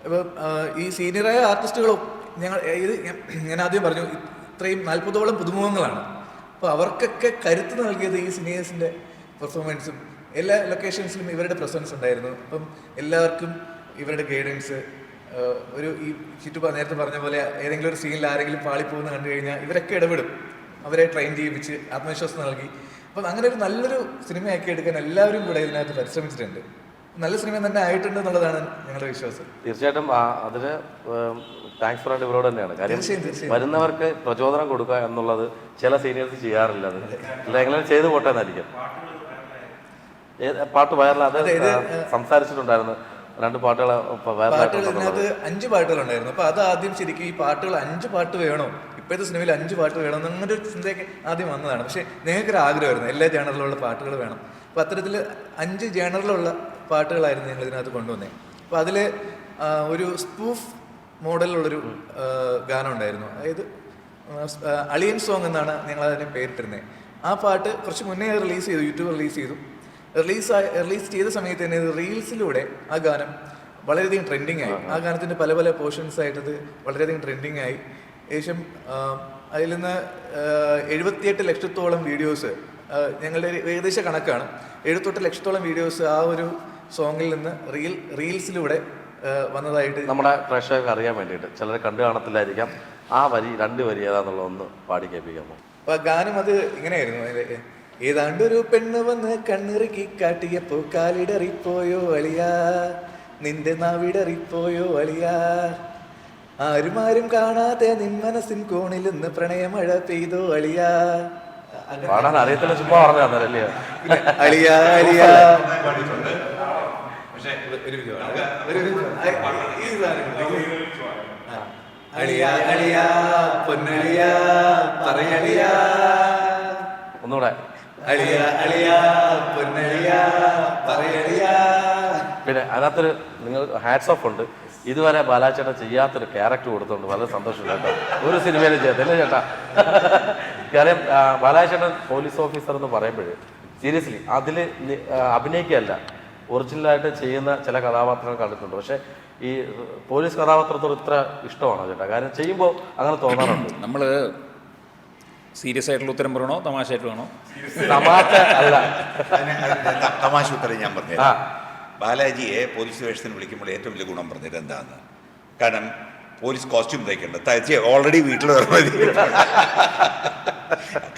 അപ്പം ഈ സീനിയറായ ആർട്ടിസ്റ്റുകളും ഞാൻ ആദ്യം പറഞ്ഞു, ഇത്രയും 40ഓളം പുതുമുഖങ്ങളാണ്. അപ്പോൾ അവർക്കൊക്കെ കരുത്ത് നൽകിയത് ഈ സീനിയേഴ്സിൻ്റെ പെർഫോമൻസും എല്ലാ ലൊക്കേഷൻസിലും ഇവരുടെ പ്രസൻസ് ഉണ്ടായിരുന്നു. അപ്പം എല്ലാവർക്കും ഇവരുടെ ഗൈഡൻസ്, ഈ നേരത്തെ പറഞ്ഞ പോലെ ഏതെങ്കിലും ഒരു സീനിൽ ആരെങ്കിലും പാളിപ്പോകുന്ന കണ്ടു കഴിഞ്ഞാൽ ഇവരൊക്കെ ഇടപെടും, അവരെ ട്രെയിൻ ചെയ്യിപ്പിച്ച് ആത്മവിശ്വാസം നൽകി. അപ്പം അങ്ങനെ ഒരു നല്ലൊരു സിനിമയാക്കി എടുക്കാൻ എല്ലാവരും കൂടെ ഇതിനകത്ത് പരിശ്രമിച്ചിട്ടുണ്ട്. നല്ല സിനിമ തന്നെ ആയിട്ടുണ്ട് എന്നുള്ളതാണ് ഞങ്ങളുടെ വിശ്വാസം. തീർച്ചയായിട്ടും അതിന് താങ്ക്സ് പറയാൻ ഇവരോട് തന്നെയാണ്. കാര്യം വരുന്നവർക്ക് പ്രചോദനം കൊടുക്കുക എന്നുള്ളത് ചില സീനിയേഴ്സ് ചെയ്യാറില്ല. അത് എങ്ങനെ ചെയ്തു പോട്ടെ എന്നായിരിക്കും. പാട്ട് വയറിൽ അത് സംസാരിച്ചിട്ടുണ്ടായിരുന്നു. 2 പാട്ടുകൾ ഇതിനകത്ത് 5 പാട്ടുകളുണ്ടായിരുന്നു. അപ്പോൾ അത് ആദ്യം ശരിക്കും ഈ പാട്ടുകൾ 5 പാട്ട് വേണോ, ഇപ്പോഴത്തെ സിനിമയിൽ 5 പാട്ട് വേണം എന്നൊരു ചിന്തയൊക്കെ ആദ്യം വന്നതാണ്. പക്ഷേ ഞങ്ങൾക്കൊരു ആഗ്രഹമായിരുന്നു എല്ലാ ജേണറിലുള്ള പാട്ടുകൾ വേണം. അപ്പോൾ അത്തരത്തിൽ 5 ജേണറിലുള്ള പാട്ടുകളായിരുന്നു ഞങ്ങൾ ഇതിനകത്ത് കൊണ്ടുവന്നത്. അപ്പോൾ അതിൽ ഒരു സ്പൂഫ് മോഡലിലുള്ളൊരു ഗാനം ഉണ്ടായിരുന്നു. അതായത് അളിയൻ സോങ് എന്നാണ് ഞങ്ങൾ അതിനെ പേരിട്ടിരുന്നത്. ആ പാട്ട് കുറച്ച് മുന്നേ റിലീസ് ചെയ്തു, യൂട്യൂബ് റിലീസ് ചെയ്തു. റിലീസ് ചെയ്ത സമയത്ത് തന്നെ റീൽസിലൂടെ ആ ഗാനം വളരെയധികം ട്രെൻഡിങ് ആയി. ആ ഗാനത്തിൻ്റെ പല പല പോർഷൻസ് ആയിട്ടത് വളരെയധികം ട്രെൻഡിങ് ആയി. ഏകദേശം അതിൽ നിന്ന് 78 ലക്ഷത്തോളം വീഡിയോസ്, ഞങ്ങളുടെ ഏകദേശ കണക്കാണ്, 78 ലക്ഷത്തോളം വീഡിയോസ് ആ ഒരു സോങ്ങിൽ നിന്ന് റീൽസിലൂടെ വന്നതായിട്ട് നമ്മുടെ പ്രേക്ഷകർക്ക് അറിയാൻ വേണ്ടിയിട്ട്. ചിലർ കണ്ടു കാണത്തില്ലായിരിക്കാം. ആ 2 വരി ഏതാണെന്നുള്ള ഒന്ന് പാടി കേൾപ്പിക്കാമോ? അപ്പോൾ ഗാനം അത് ഇങ്ങനെയായിരുന്നു. ഏതാണ്ടൊരു പെണ്ണ് വന്ന് കണ്ണിറുക്കി കാട്ടിയപ്പോ കാലിടറിപ്പോയോ അളിയാ, നിന്റെ നാവിടറിപ്പോയോ അളിയാ, ആരും കാണാതെ നിൻ മനസ്സിൻ കോണിൽ നിന്ന് പ്രണയമഴ പെയ്തോ അളിയാ. പാടാൻ അറിയത്തില്ല, ചുമ്മാ പറഞ്ഞല്ലേ അളിയാ അളിയാ. അളിയാ അളിയാ പൊന്നളിയാ പറയളിയാ. ഒന്നുകൂടെ. അളിയാ അളിയാ പൊന്നളിയാ പറയളിയാ. പിന്നെ അതിനകത്തൊരു നിങ്ങൾ ഹാറ്റ്സ് ഓഫ് ഉണ്ട്. ഇതുവരെ ബാലാചേട്ടൻ ചെയ്യാത്തൊരു ക്യാരക്ടർ കൊടുത്തുകൊണ്ട് വളരെ സന്തോഷമില്ല കേട്ടോ. ഒരു സിനിമയിലും ചെയ്യത്തില്ല ചേട്ടാ. കാര്യം ബാലാചേട്ടൻ പോലീസ് ഓഫീസർ എന്ന് പറയുമ്പോൾ സീരിയസ്ലി അതിൽ അഭിനയിക്കുകയല്ല, ഒറിജിനലായിട്ട് ചെയ്യുന്ന ചില കഥാപാത്രങ്ങൾ കണ്ടിട്ടുണ്ട്. പക്ഷേ ഈ പോലീസ് കഥാപാത്രത്തോട് ഇത്ര ഇഷ്ടമാണോ ചേട്ടാ? കാര്യം ചെയ്യുമ്പോൾ അങ്ങനെ തോന്നാറുണ്ട്. നമ്മൾ സീരിയസ് ആയിട്ടുള്ള ഉത്തരം പറയണോ തമാശയായിട്ട് വേണോ? തമാശ അല്ല, തമാശ ഉത്തരം ഞാൻ പറഞ്ഞു. ബാലാജിയെ പോലീസ് വേഷത്തിന് വിളിക്കുമ്പോൾ ഏറ്റവും വലിയ ഗുണം പറഞ്ഞത് എന്താണെന്ന്. കാരണം പോലീസ് കോസ്റ്റ്യൂം തയ്ക്കേണ്ട, തയ്ച്ച് ഓൾറെഡി വീട്ടിൽ മതി.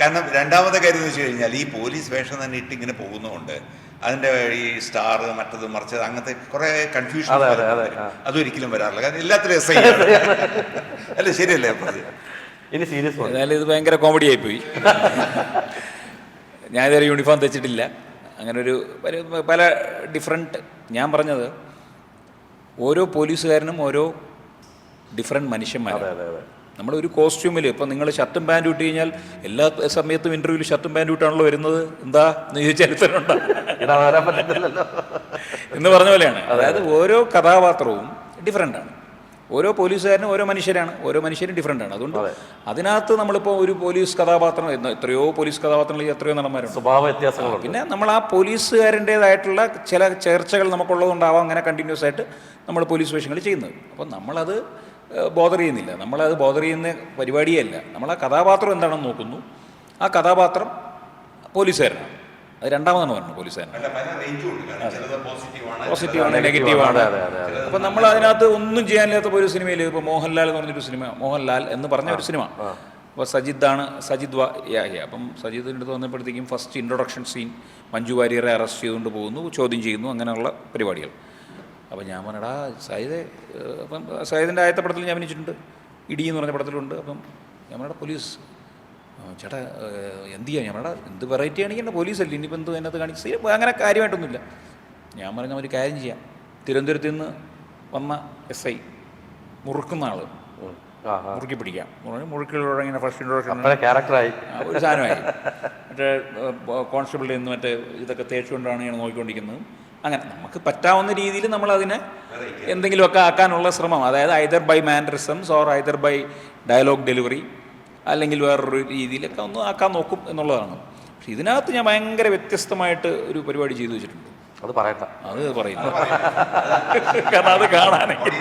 കാരണം രണ്ടാമത്തെ കാര്യം എന്ന് വെച്ച് കഴിഞ്ഞാൽ ഈ പോലീസ് വേഷം തന്നെ ഇട്ടിങ്ങനെ പോകുന്നതുകൊണ്ട് അതിൻ്റെ ഈ സ്റ്റാർ മറ്റത് മറിച്ചത് അങ്ങനത്തെ കുറേ കൺഫ്യൂഷൻ അതൊരിക്കലും വരാറില്ല. കാരണം എല്ലാത്തിലും എസ് ഐ അല്ല, ശരിയല്ലേ? ഇനി സീരിയസ് എന്നാലും ഇത് ഭയങ്കര കോമഡി ആയിപ്പോയി. ഞാനിതുവരെ യൂണിഫോം തെച്ചിട്ടില്ല. അങ്ങനെ ഒരു പല ഡിഫറെൻറ്റ്, ഞാൻ പറഞ്ഞത് ഓരോ പോലീസുകാരനും ഓരോ ഡിഫറെൻറ്റ് മനുഷ്യന്മാരാണ്. നമ്മളൊരു കോസ്റ്റ്യൂമിൽ ഇപ്പം നിങ്ങൾ ഷർട്ടും പാൻറ്റും ഇട്ട് കഴിഞ്ഞാൽ എല്ലാ സമയത്തും ഇൻ്റർവ്യൂവിൽ ഷർട്ടും പാൻറ്റും ഇട്ടാണല്ലോ വരുന്നത്. എന്താ എന്ന് ചോദിച്ചാൽ ചരിത്രമുണ്ടോ എന്ന് പറഞ്ഞ പോലെയാണ്. അതായത് ഓരോ കഥാപാത്രവും ഡിഫറെൻ്റാണ്. ഓരോ പോലീസുകാരനും ഓരോ മനുഷ്യരാണ്, ഓരോ മനുഷ്യരും ഡിഫറെൻ്റ് ആണ്. അതുകൊണ്ട് അതിനകത്ത് നമ്മളിപ്പോൾ ഒരു പോലീസ് കഥാപാത്രം എത്രയോ പോലീസ് കഥാപാത്രങ്ങളിൽ എത്രയോ നടന്മാരുണ്ട്, സ്വഭാവ വ്യത്യാസങ്ങളുണ്ട്. പിന്നെ നമ്മൾ ആ പോലീസുകാരൻ്റേതായിട്ടുള്ള ചില ചേർച്ചകൾ നമുക്കുള്ളതുകൊണ്ടാവാം അങ്ങനെ കണ്ടിന്യൂസ് ആയിട്ട് നമ്മൾ പോലീസ് വേഷങ്ങൾ ചെയ്യുന്നത്. അപ്പം നമ്മളത് ബോദർ ചെയ്യുന്നില്ല, നമ്മളത് ബോദർ ചെയ്യുന്ന പരിപാടിയേ അല്ല. നമ്മൾ ആ കഥാപാത്രം എന്താണെന്ന് നോക്കുന്നു, ആ കഥാപാത്രം പോലീസുകാരനാണ്, അത് രണ്ടാമതാണ് പറഞ്ഞത് പോലീസുകാരൻ. പോസിറ്റീവാണ്, നെഗറ്റീവാണ്. അപ്പം നമ്മൾ അതിനകത്ത് ഒന്നും ചെയ്യാനില്ലാത്ത ഒരു സിനിമയിൽ ഇപ്പോൾ മോഹൻലാൽ എന്ന് പറഞ്ഞൊരു സിനിമ, മോഹൻലാൽ എന്ന് പറഞ്ഞ ഒരു സിനിമ, അപ്പോൾ സജിദ് യാഹ്യ. അപ്പം സജിദിൻ്റെ അടുത്ത് വന്നപ്പോഴത്തേക്കും ഫസ്റ്റ് ഇൻട്രൊഡക്ഷൻ സീൻ മഞ്ജു വാര്യരെ അറസ്റ്റ് ചെയ്തുകൊണ്ട് പോകുന്നു, ചോദ്യം ചെയ്യുന്നു, അങ്ങനെയുള്ള പരിപാടികൾ. അപ്പോൾ ഞാൻ പറഞ്ഞടാ സജിദേ, അപ്പം സജിദിൻ്റെ ആദ്യത്തെ പടത്തിൽ ഞാൻ അഭിനയിച്ചിട്ടുണ്ട്, ഇടി എന്ന് പറഞ്ഞ പടത്തിലുണ്ട്. അപ്പം ഞാൻ പറഞ്ഞ പോലീസ് ചേട്ടാ എന്ത് ചെയ്യാം, ഞാൻ പറഞ്ഞ എന്ത് വെറൈറ്റി ആണെങ്കിൽ എൻ്റെ പോലീസല്ലേ, ഇനിയിപ്പോൾ എന്ത് അതിനകത്ത് കാണിച്ച് അങ്ങനെ കാര്യമായിട്ടൊന്നുമില്ല. ഞാൻ പറഞ്ഞ ഒരു കാര്യം ചെയ്യാം, തിരുവനന്തപുരത്ത് നിന്ന് വന്ന SI മുറുക്കുന്ന ആൾ മുറുക്കി പിടിക്കാം, മുറുക്കിലൂടെ ഇങ്ങനെ ഫസ്റ്റ് ഇൻട്രോഡക്ഷൻ ക്യാരക്ടറായി ഒരു സാധനമായി. മറ്റേ കോൺസ്റ്റബിളിൽ നിന്ന് മറ്റേ ഇതൊക്കെ തേച്ചുകൊണ്ടാണ് ഞാൻ നോക്കിക്കൊണ്ടിരിക്കുന്നത്. അങ്ങനെ നമുക്ക് പറ്റാവുന്ന രീതിയിൽ നമ്മളതിനെ എന്തെങ്കിലുമൊക്കെ ആക്കാനുള്ള ശ്രമം, അതായത് either by mannerisms or either by dialogue delivery അല്ലെങ്കിൽ വേറൊരു രീതിയിലൊക്കെ ഒന്ന് ആക്കാൻ നോക്കും എന്നുള്ളതാണ്. പക്ഷെ ഇതിനകത്ത് ഞാൻ ഭയങ്കര വ്യത്യസ്തമായിട്ട് ഒരു പരിപാടി ചെയ്തു വെച്ചിട്ടുണ്ട്. അത് പറയട്ടെ, അത് പറയുന്നു കാരണം അത് കാണാനെങ്കിൽ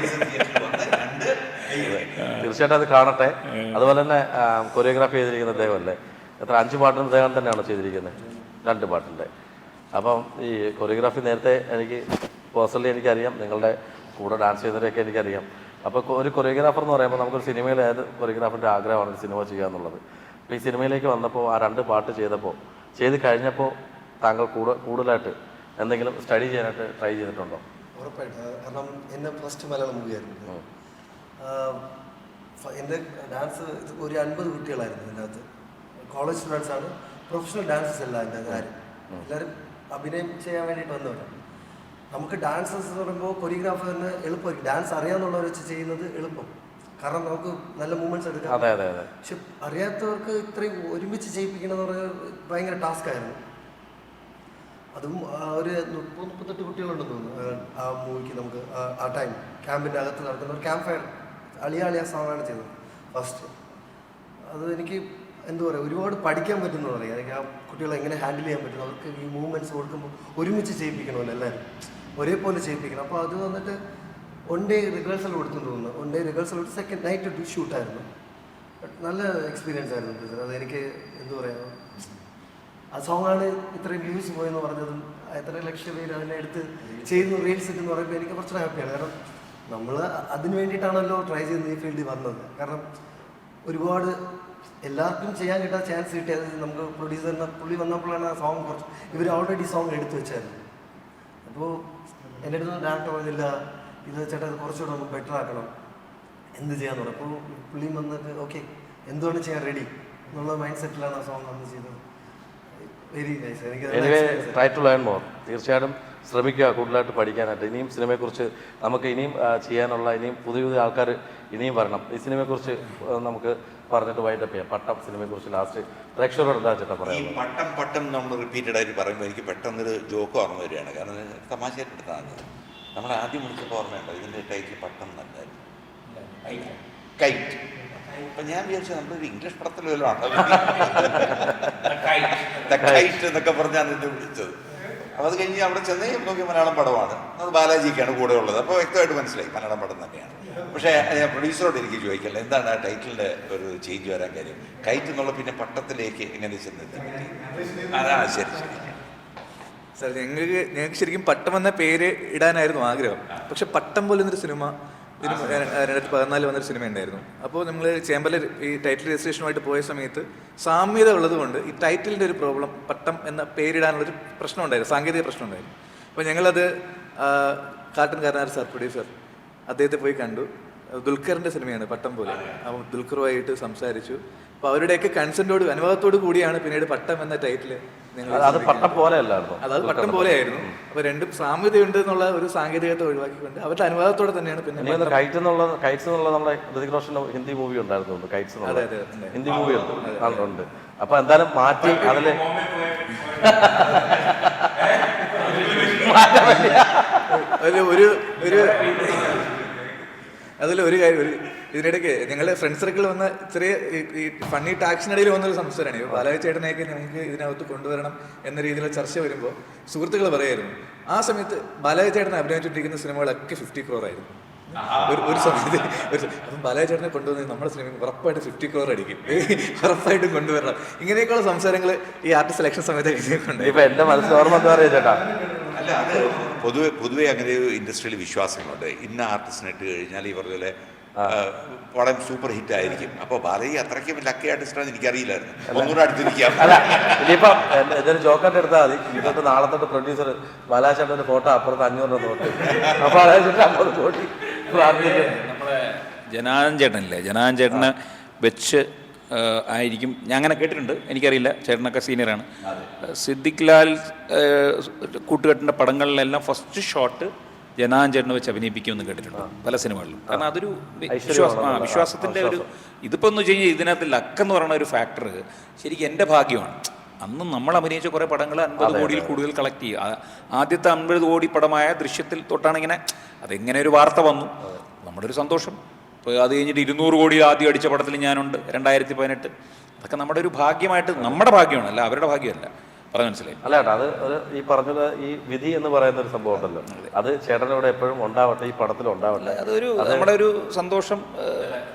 തീർച്ചയായിട്ടും അത് കാണട്ടെ. അതുപോലെ തന്നെ കൊറിയോഗ്രാഫി ചെയ്തിരിക്കുന്ന അദ്ദേഹം അല്ലേ, എത്ര 5 പാട്ടിന് അദ്ദേഹം തന്നെയാണ് ചെയ്തിരിക്കുന്നത്, 2 പാട്ടിൻ്റെ. അപ്പം ഈ കൊറിയോഗ്രാഫി നേരത്തെ എനിക്ക് പേഴ്സണലി എനിക്കറിയാം, നിങ്ങളുടെ കൂടെ ഡാൻസ് ചെയ്യുന്നവരെയൊക്കെ എനിക്കറിയാം. അപ്പോൾ ഒരു കൊറിയോഗ്രാഫർ എന്ന് പറയുമ്പോൾ നമുക്കൊരു സിനിമയിൽ ഏത് കൊറിയോഗ്രാഫറിൻ്റെ ആഗ്രഹമാണ് ഒരു സിനിമ ചെയ്യുക എന്നുള്ളത്. അപ്പോൾ ഈ സിനിമയിലേക്ക് വന്നപ്പോൾ ആ 2 പാട്ട് ചെയ്ത് കഴിഞ്ഞപ്പോൾ താങ്കൾ കൂടുതലായിട്ട് എന്തെങ്കിലും സ്റ്റഡി ചെയ്യാനായിട്ട് ട്രൈ ചെയ്തിട്ടുണ്ടോ? ഉറപ്പായിട്ട്. കാരണം എൻ്റെ ഫസ്റ്റ് മലയാളം മൂവിയായിരുന്നു. എൻ്റെ ഡാൻസ് ഒരു 50 കുട്ടികളായിരുന്നു ഇതിനകത്ത്. കോളേജ് സ്റ്റുഡൻസാണ്, പ്രൊഫഷണൽ ഡാൻസേഴ്സ് അല്ല എൻ്റെ കാര്യം. എല്ലാവരും അഭിനയം ചെയ്യാൻ വേണ്ടിയിട്ട് വന്നവരാണ്. നമുക്ക് ഡാൻസേഴ്സ് എന്ന് പറയുമ്പോൾ കൊറിയോഗ്രാഫറിന് എളുപ്പമായിരിക്കും, ഡാൻസ് അറിയാമെന്നുള്ളവർ വെച്ച് ചെയ്യുന്നത് എളുപ്പം, കാരണം നമുക്ക് നല്ല മൂവ്മെൻറ്റ്സ് എടുക്കാം. പക്ഷെ അറിയാത്തവർക്ക് ഇത്രയും ഒരുമിച്ച് ചെയ്യിപ്പിക്കണമെന്ന് പറഞ്ഞാൽ ഭയങ്കര ടാസ്ക് ആയിരുന്നു. അതും ഒരു 30-38 കുട്ടികളുണ്ടെന്ന് തോന്നുന്നു ആ മൂവിക്ക്. നമുക്ക് ആ ടൈം ക്യാമ്പിൻ്റെ അകത്ത് നടക്കുന്ന ഒരു ക്യാമ്പ് ഫയർ അളിയ സോങ്ങാണ് ചെയ്തത് ഫസ്റ്റ്. അത് എനിക്ക് എന്താ പറയുക, ഒരുപാട് പഠിക്കാൻ പറ്റുമെന്ന് പറയാം. എനിക്ക് ആ കുട്ടികളെ എങ്ങനെ ഹാൻഡിൽ ചെയ്യാൻ പറ്റും, അവർക്ക് ഈ മൂവ്മെൻറ്റ്സ് കൊടുക്കുമ്പോൾ ഒരുമിച്ച് ചെയ്യിപ്പിക്കണമല്ലോ, എല്ലാവരും ഒരേപോലെ ചെയ്യിപ്പിക്കണം. അപ്പോൾ അത് വന്നിട്ട് 1 ഡേ റിഹേഴ്സൽ കൊടുത്തെന്ന് തോന്നുന്നു. 1 ഡേ റിഹേഴ്സൽ കൊടുത്ത് സെക്കൻഡ് നൈറ്റ് ഷൂട്ടായിരുന്നു. നല്ല എക്സ്പീരിയൻസ് ആയിരുന്നു. അതെനിക്ക് എന്താ പറയുക, ആ സോങ്ങാണ് ഇത്രയും വ്യൂസ് പോയെന്ന് പറഞ്ഞതും എത്ര ലക്ഷം പേര് അതിനെ എടുത്ത് ചെയ്യുന്നു റീൽസ് എന്ന് പറയുമ്പോൾ എനിക്ക് കുറച്ചുകൂടെ ഹാപ്പിയാണ്. കാരണം നമ്മൾ അതിന് വേണ്ടിയിട്ടാണല്ലോ ട്രൈ ചെയ്യുന്നത് ഈ ഫീൽഡിൽ വന്നത്. കാരണം ഒരുപാട് എല്ലാവർക്കും ചെയ്യാൻ കിട്ടാൻ ചാൻസ് കിട്ടിയത് നമുക്ക് പ്രൊഡ്യൂസറിന് പുള്ളി വന്നപ്പോഴാണ് ആ സോങ് കുറച്ച് ഇവർ ഓൾറെഡി സോങ് എടുത്തു വെച്ചായിരുന്നു. അപ്പോൾ എൻ്റെ അടുത്ത് ഡയറക്ടർ പറഞ്ഞില്ല, ഇത് ചേട്ടാ ഇത് കുറച്ചുകൂടെ നമുക്ക് ബെറ്റർ ആക്കണം, എന്ത് ചെയ്യാന്ന് പറഞ്ഞു. അപ്പോൾ പുള്ളിയും വന്നിട്ട് ഓക്കെ എന്തുകൊണ്ട് ചെയ്യാൻ റെഡി എന്നുള്ള മൈൻഡ് സെറ്റിലാണ് ആ സോങ് അന്ന് ചെയ്തത്. Very nice. Anyway try to learn more. തീർച്ചയായിട്ടും ശ്രമിക്കുക കൂടുതലായിട്ട് പഠിക്കാനായിട്ട്. ഇനിയും സിനിമയെക്കുറിച്ച് നമുക്ക് ഇനിയും ചെയ്യാനുള്ള ഇനിയും പുതിയ ആൾക്കാർ ഇനിയും വരണം. ഈ സിനിമയെക്കുറിച്ച് നമുക്ക് പറഞ്ഞിട്ട് വൈൻഡപ്പ് ചെയ്യാം. പട്ടം സിനിമയെക്കുറിച്ച് ലാസ്റ്റ് പ്രേക്ഷകരോട് എന്താ ചേട്ടാ പറയാം? ഈ പട്ടം നമ്മൾ റിപ്പീറ്റഡ് ആയിട്ട് പറയുമ്പോൾ എനിക്ക് പെട്ടെന്നൊരു ജോക്ക് ഓർമ്മ വരികയാണ്. കാരണം തമാശയായിട്ട് എടുത്താണ്. നമ്മൾ ആദ്യം വിളിച്ചപ്പോൾ ഓർമ്മയുണ്ടോ ഇതിൻ്റെ ടൈറ്റിൽ പട്ടം നല്ലായിരുന്നു, കൈറ്റ്. അപ്പം ഞാൻ വിചാരിച്ചു നമ്മളൊരു ഇംഗ്ലീഷ് പടത്തിൽ വല്ലതും ആണോ കൈറ്റ് എന്നൊക്കെ പറഞ്ഞാണ് എന്നെ വിളിച്ചത്. അപ്പോൾ അത് കഴിഞ്ഞ് അവിടെ ചെന്ന് നോക്കി മലയാളം പടമാണ്, അത് ബാലാജിക്കാണ് കൂടെ ഉള്ളത്. അപ്പോൾ വ്യക്തമായിട്ട് മനസ്സിലായി മലയാളം പടം തന്നെയാണ്. പക്ഷേ ഞാൻ പ്രൊഡ്യൂസറോട് എനിക്ക് ചോദിക്കല്ല, എന്താണ് ആ ടൈറ്റിലിൻ്റെ ഒരു ചേഞ്ച് വരാൻ കാര്യം? കൈറ്റ് എന്നുള്ള പിന്നെ പട്ടത്തിലേക്ക് എങ്ങനെ ചെന്നെത്തി പറ്റി? അതാ ശരി. സാർ ഞങ്ങൾക്ക് ശരിക്കും പട്ടം എന്ന പേര് ഇടാനായിരുന്നു ആഗ്രഹം. പക്ഷെ പട്ടം പോലെ എന്നൊരു സിനിമ 2014 വന്നൊരു സിനിമ ഉണ്ടായിരുന്നു. അപ്പോൾ നമ്മൾ ചേമ്പറിൽ ഈ ടൈറ്റിൽ രജിസ്ട്രേഷനുമായിട്ട് പോയ സമയത്ത് സാമ്യത ഉള്ളതുകൊണ്ട് ഈ ടൈറ്റിലിൻ്റെ ഒരു പ്രോബ്ലം, പട്ടം എന്ന പേരിടാനുള്ളൊരു പ്രശ്നം ഉണ്ടായിരുന്നു, സാങ്കേതിക പ്രശ്നം ഉണ്ടായിരുന്നു. അപ്പോൾ ഞങ്ങളത് കാർട്ടൂൺകാരനായ സാർ, പ്രൊഡ്യൂസർ, അദ്ദേഹത്തെ പോയി കണ്ടു. ദുൽഖറിൻ്റെ സിനിമയാണ് പട്ടം പോലെ. അപ്പോൾ ദുൽഖറുമായിട്ട് സംസാരിച്ചു. അപ്പോൾ അവരുടെയൊക്കെ കൺസെൻറ്റോട് അനുവാദത്തോടു കൂടിയാണ് പിന്നീട് പട്ടം എന്ന ടൈറ്റിൽ അത് പട്ടം പോലെ അല്ലായിരുന്നു, അത് പട്ടം പോലെയായിരുന്നു. അപ്പോൾ രണ്ടും സാമ്യതയുണ്ട് എന്നുള്ള ഒരു സാങ്കേതികത ഒഴിവാക്കിക്കൊണ്ട് അവരുടെ അനുവാദത്തോടെ തന്നെയാണ് പിന്നെ കൈറ്റ്സ് എന്നുള്ള നമ്മുടെ ഋതിക് റോഷന്റെ ഹിന്ദി മൂവി ഉണ്ടായിരുന്നു. കൈറ്റ്സ് ഹിന്ദി മൂവി ഉണ്ട്. അപ്പൊ എന്തായാലും മാറ്റി അതില് അതിൽ ഒരു കാര്യം ഇതിനിടയ്ക്ക് ഞങ്ങളുടെ ഫ്രണ്ട് സർക്കിൾ വന്ന ചെറിയ ഈ ഫണ്ണി ടാക്സിനിടയിൽ വന്നൊരു സംസാരമാണ്. ഇപ്പോൾ ബാലാജി ചേട്ടനെയൊക്കെ ഞങ്ങൾക്ക് ഇതിനകത്ത് കൊണ്ടുവരണം എന്ന രീതിയിലുള്ള ചർച്ച വരുമ്പോൾ സുഹൃത്തുക്കൾ പറയായിരുന്നു, ആ സമയത്ത് ബാലാജി ചേട്ടനെ അഭിനയിച്ചുകൊണ്ടിരിക്കുന്ന സിനിമകളൊക്കെ 50 crore ആയിരുന്നു. ഒരു സമയത്ത് അപ്പം ബാലാജി ചേട്ടനെ കൊണ്ടുവന്ന് നമ്മുടെ സിനിമ ഉറപ്പായിട്ട് 50 crore അടിക്കും, ഉറപ്പായിട്ടും കൊണ്ടുവരണം. ഇങ്ങനെയൊക്കെയുള്ള സംസാരങ്ങൾ ഈ ആർട്ടിസ്റ്റ് സെലക്ഷൻ സമയത്ത് ഉണ്ട്. ഇപ്പൊ എന്റെ മനസ്സിൽ ഓർമ്മ എന്താ പറയുക ചേട്ടാ, അല്ല അത് പൊതുവെ അങ്ങനെ ഒരു ഇൻഡസ്ട്രിയിൽ വിശ്വാസങ്ങളുണ്ട്. ഇന്ന ആർട്ടിസ്റ്റിനെ ഇട്ട് കഴിഞ്ഞാൽ ഈ പറഞ്ഞ പോലെ പടം സൂപ്പർ ഹിറ്റ് ആയിരിക്കും. അപ്പോൾ ബാലജി അത്രയ്ക്കും ലക്കി ആർട്ടിസ്റ്റാണെന്ന് എനിക്കറിയില്ലായിരുന്നു. ഒന്നുകൂടെ അടുത്തിരിക്കാം. അല്ല ഇനിയിപ്പോ എന്തൊരു ജോക്കായിട്ട് എടുത്താൽ മതി. ഇന്നത്തെ നാളെ തൊട്ട് പ്രൊഡ്യൂസർ ബാലാചേട്ടൻ്റെ ഫോട്ടോ അപ്പുറത്ത് 500 നോട്ട്, അപ്പോൾ ബാലാചേട്ടൻ 50 കോടി നമ്മുടെ ജനാർദ്ദൻ ചേട്ടനില്ലേ, ജനാർദ്ദൻ ചേട്ടനെ വെച്ച് ആയിരിക്കും. ഞാൻ അങ്ങനെ കേട്ടിട്ടുണ്ട്, എനിക്കറിയില്ല, ചേട്ടനൊക്കെ സീനിയറാണ്. സിദ്ദിഖ് ലാൽ കൂട്ടുകെട്ടിൻ്റെ പടങ്ങളിലെല്ലാം ഫസ്റ്റ് ഷോട്ട് ജനാർദ്ദൻ ചേട്ടനെ വെച്ച് അഭിനയിപ്പിക്കുമെന്ന് കേട്ടിട്ടുണ്ട് പല സിനിമകളിലും. കാരണം അതൊരു വിശ്വാസത്തിൻ്റെ ഒരു ഇതിപ്പോൾ എന്ന് വെച്ച് കഴിഞ്ഞാൽ ഇതിനകത്ത് ലക്കെന്ന് പറയുന്ന ഒരു ഫാക്ടർ ശരിക്കും എൻ്റെ ഭാഗ്യമാണ്. അന്ന് നമ്മൾ അഭിനയിച്ച കുറേ പടങ്ങൾ 50 കോടിയിൽ കൂടുതൽ കളക്ട് ചെയ്യുക. ആദ്യത്തെ 50 കോടി പടമായ ദൃശ്യത്തിൽ തൊട്ടാണ് ഇങ്ങനെ അതെങ്ങനെ ഒരു വാർത്ത വന്നു, നമ്മുടെ ഒരു സന്തോഷം. ഇപ്പോൾ അത് കഴിഞ്ഞിട്ട് 200 കോടി ആദ്യം അടിച്ച പടത്തിൽ ഞാനുണ്ട് 2018. അതൊക്കെ നമ്മുടെ ഒരു ഭാഗ്യമായിട്ട്, നമ്മുടെ ഭാഗ്യമാണ്, അല്ല അവരുടെ ഭാഗ്യമല്ല. പറഞ്ഞ മനസ്സിലായി? അല്ല ചേട്ടാ, അത് ഒരു ഈ പറഞ്ഞത് ഈ വിധി എന്ന് പറയുന്ന ഒരു സംഭവം ഉണ്ടല്ലോ, അത് ചേട്ടനോട് എപ്പോഴും ഉണ്ടാവട്ടെ, ഈ പടത്തിൽ ഉണ്ടാവട്ടെ. അതൊരു നമ്മുടെ ഒരു സന്തോഷം.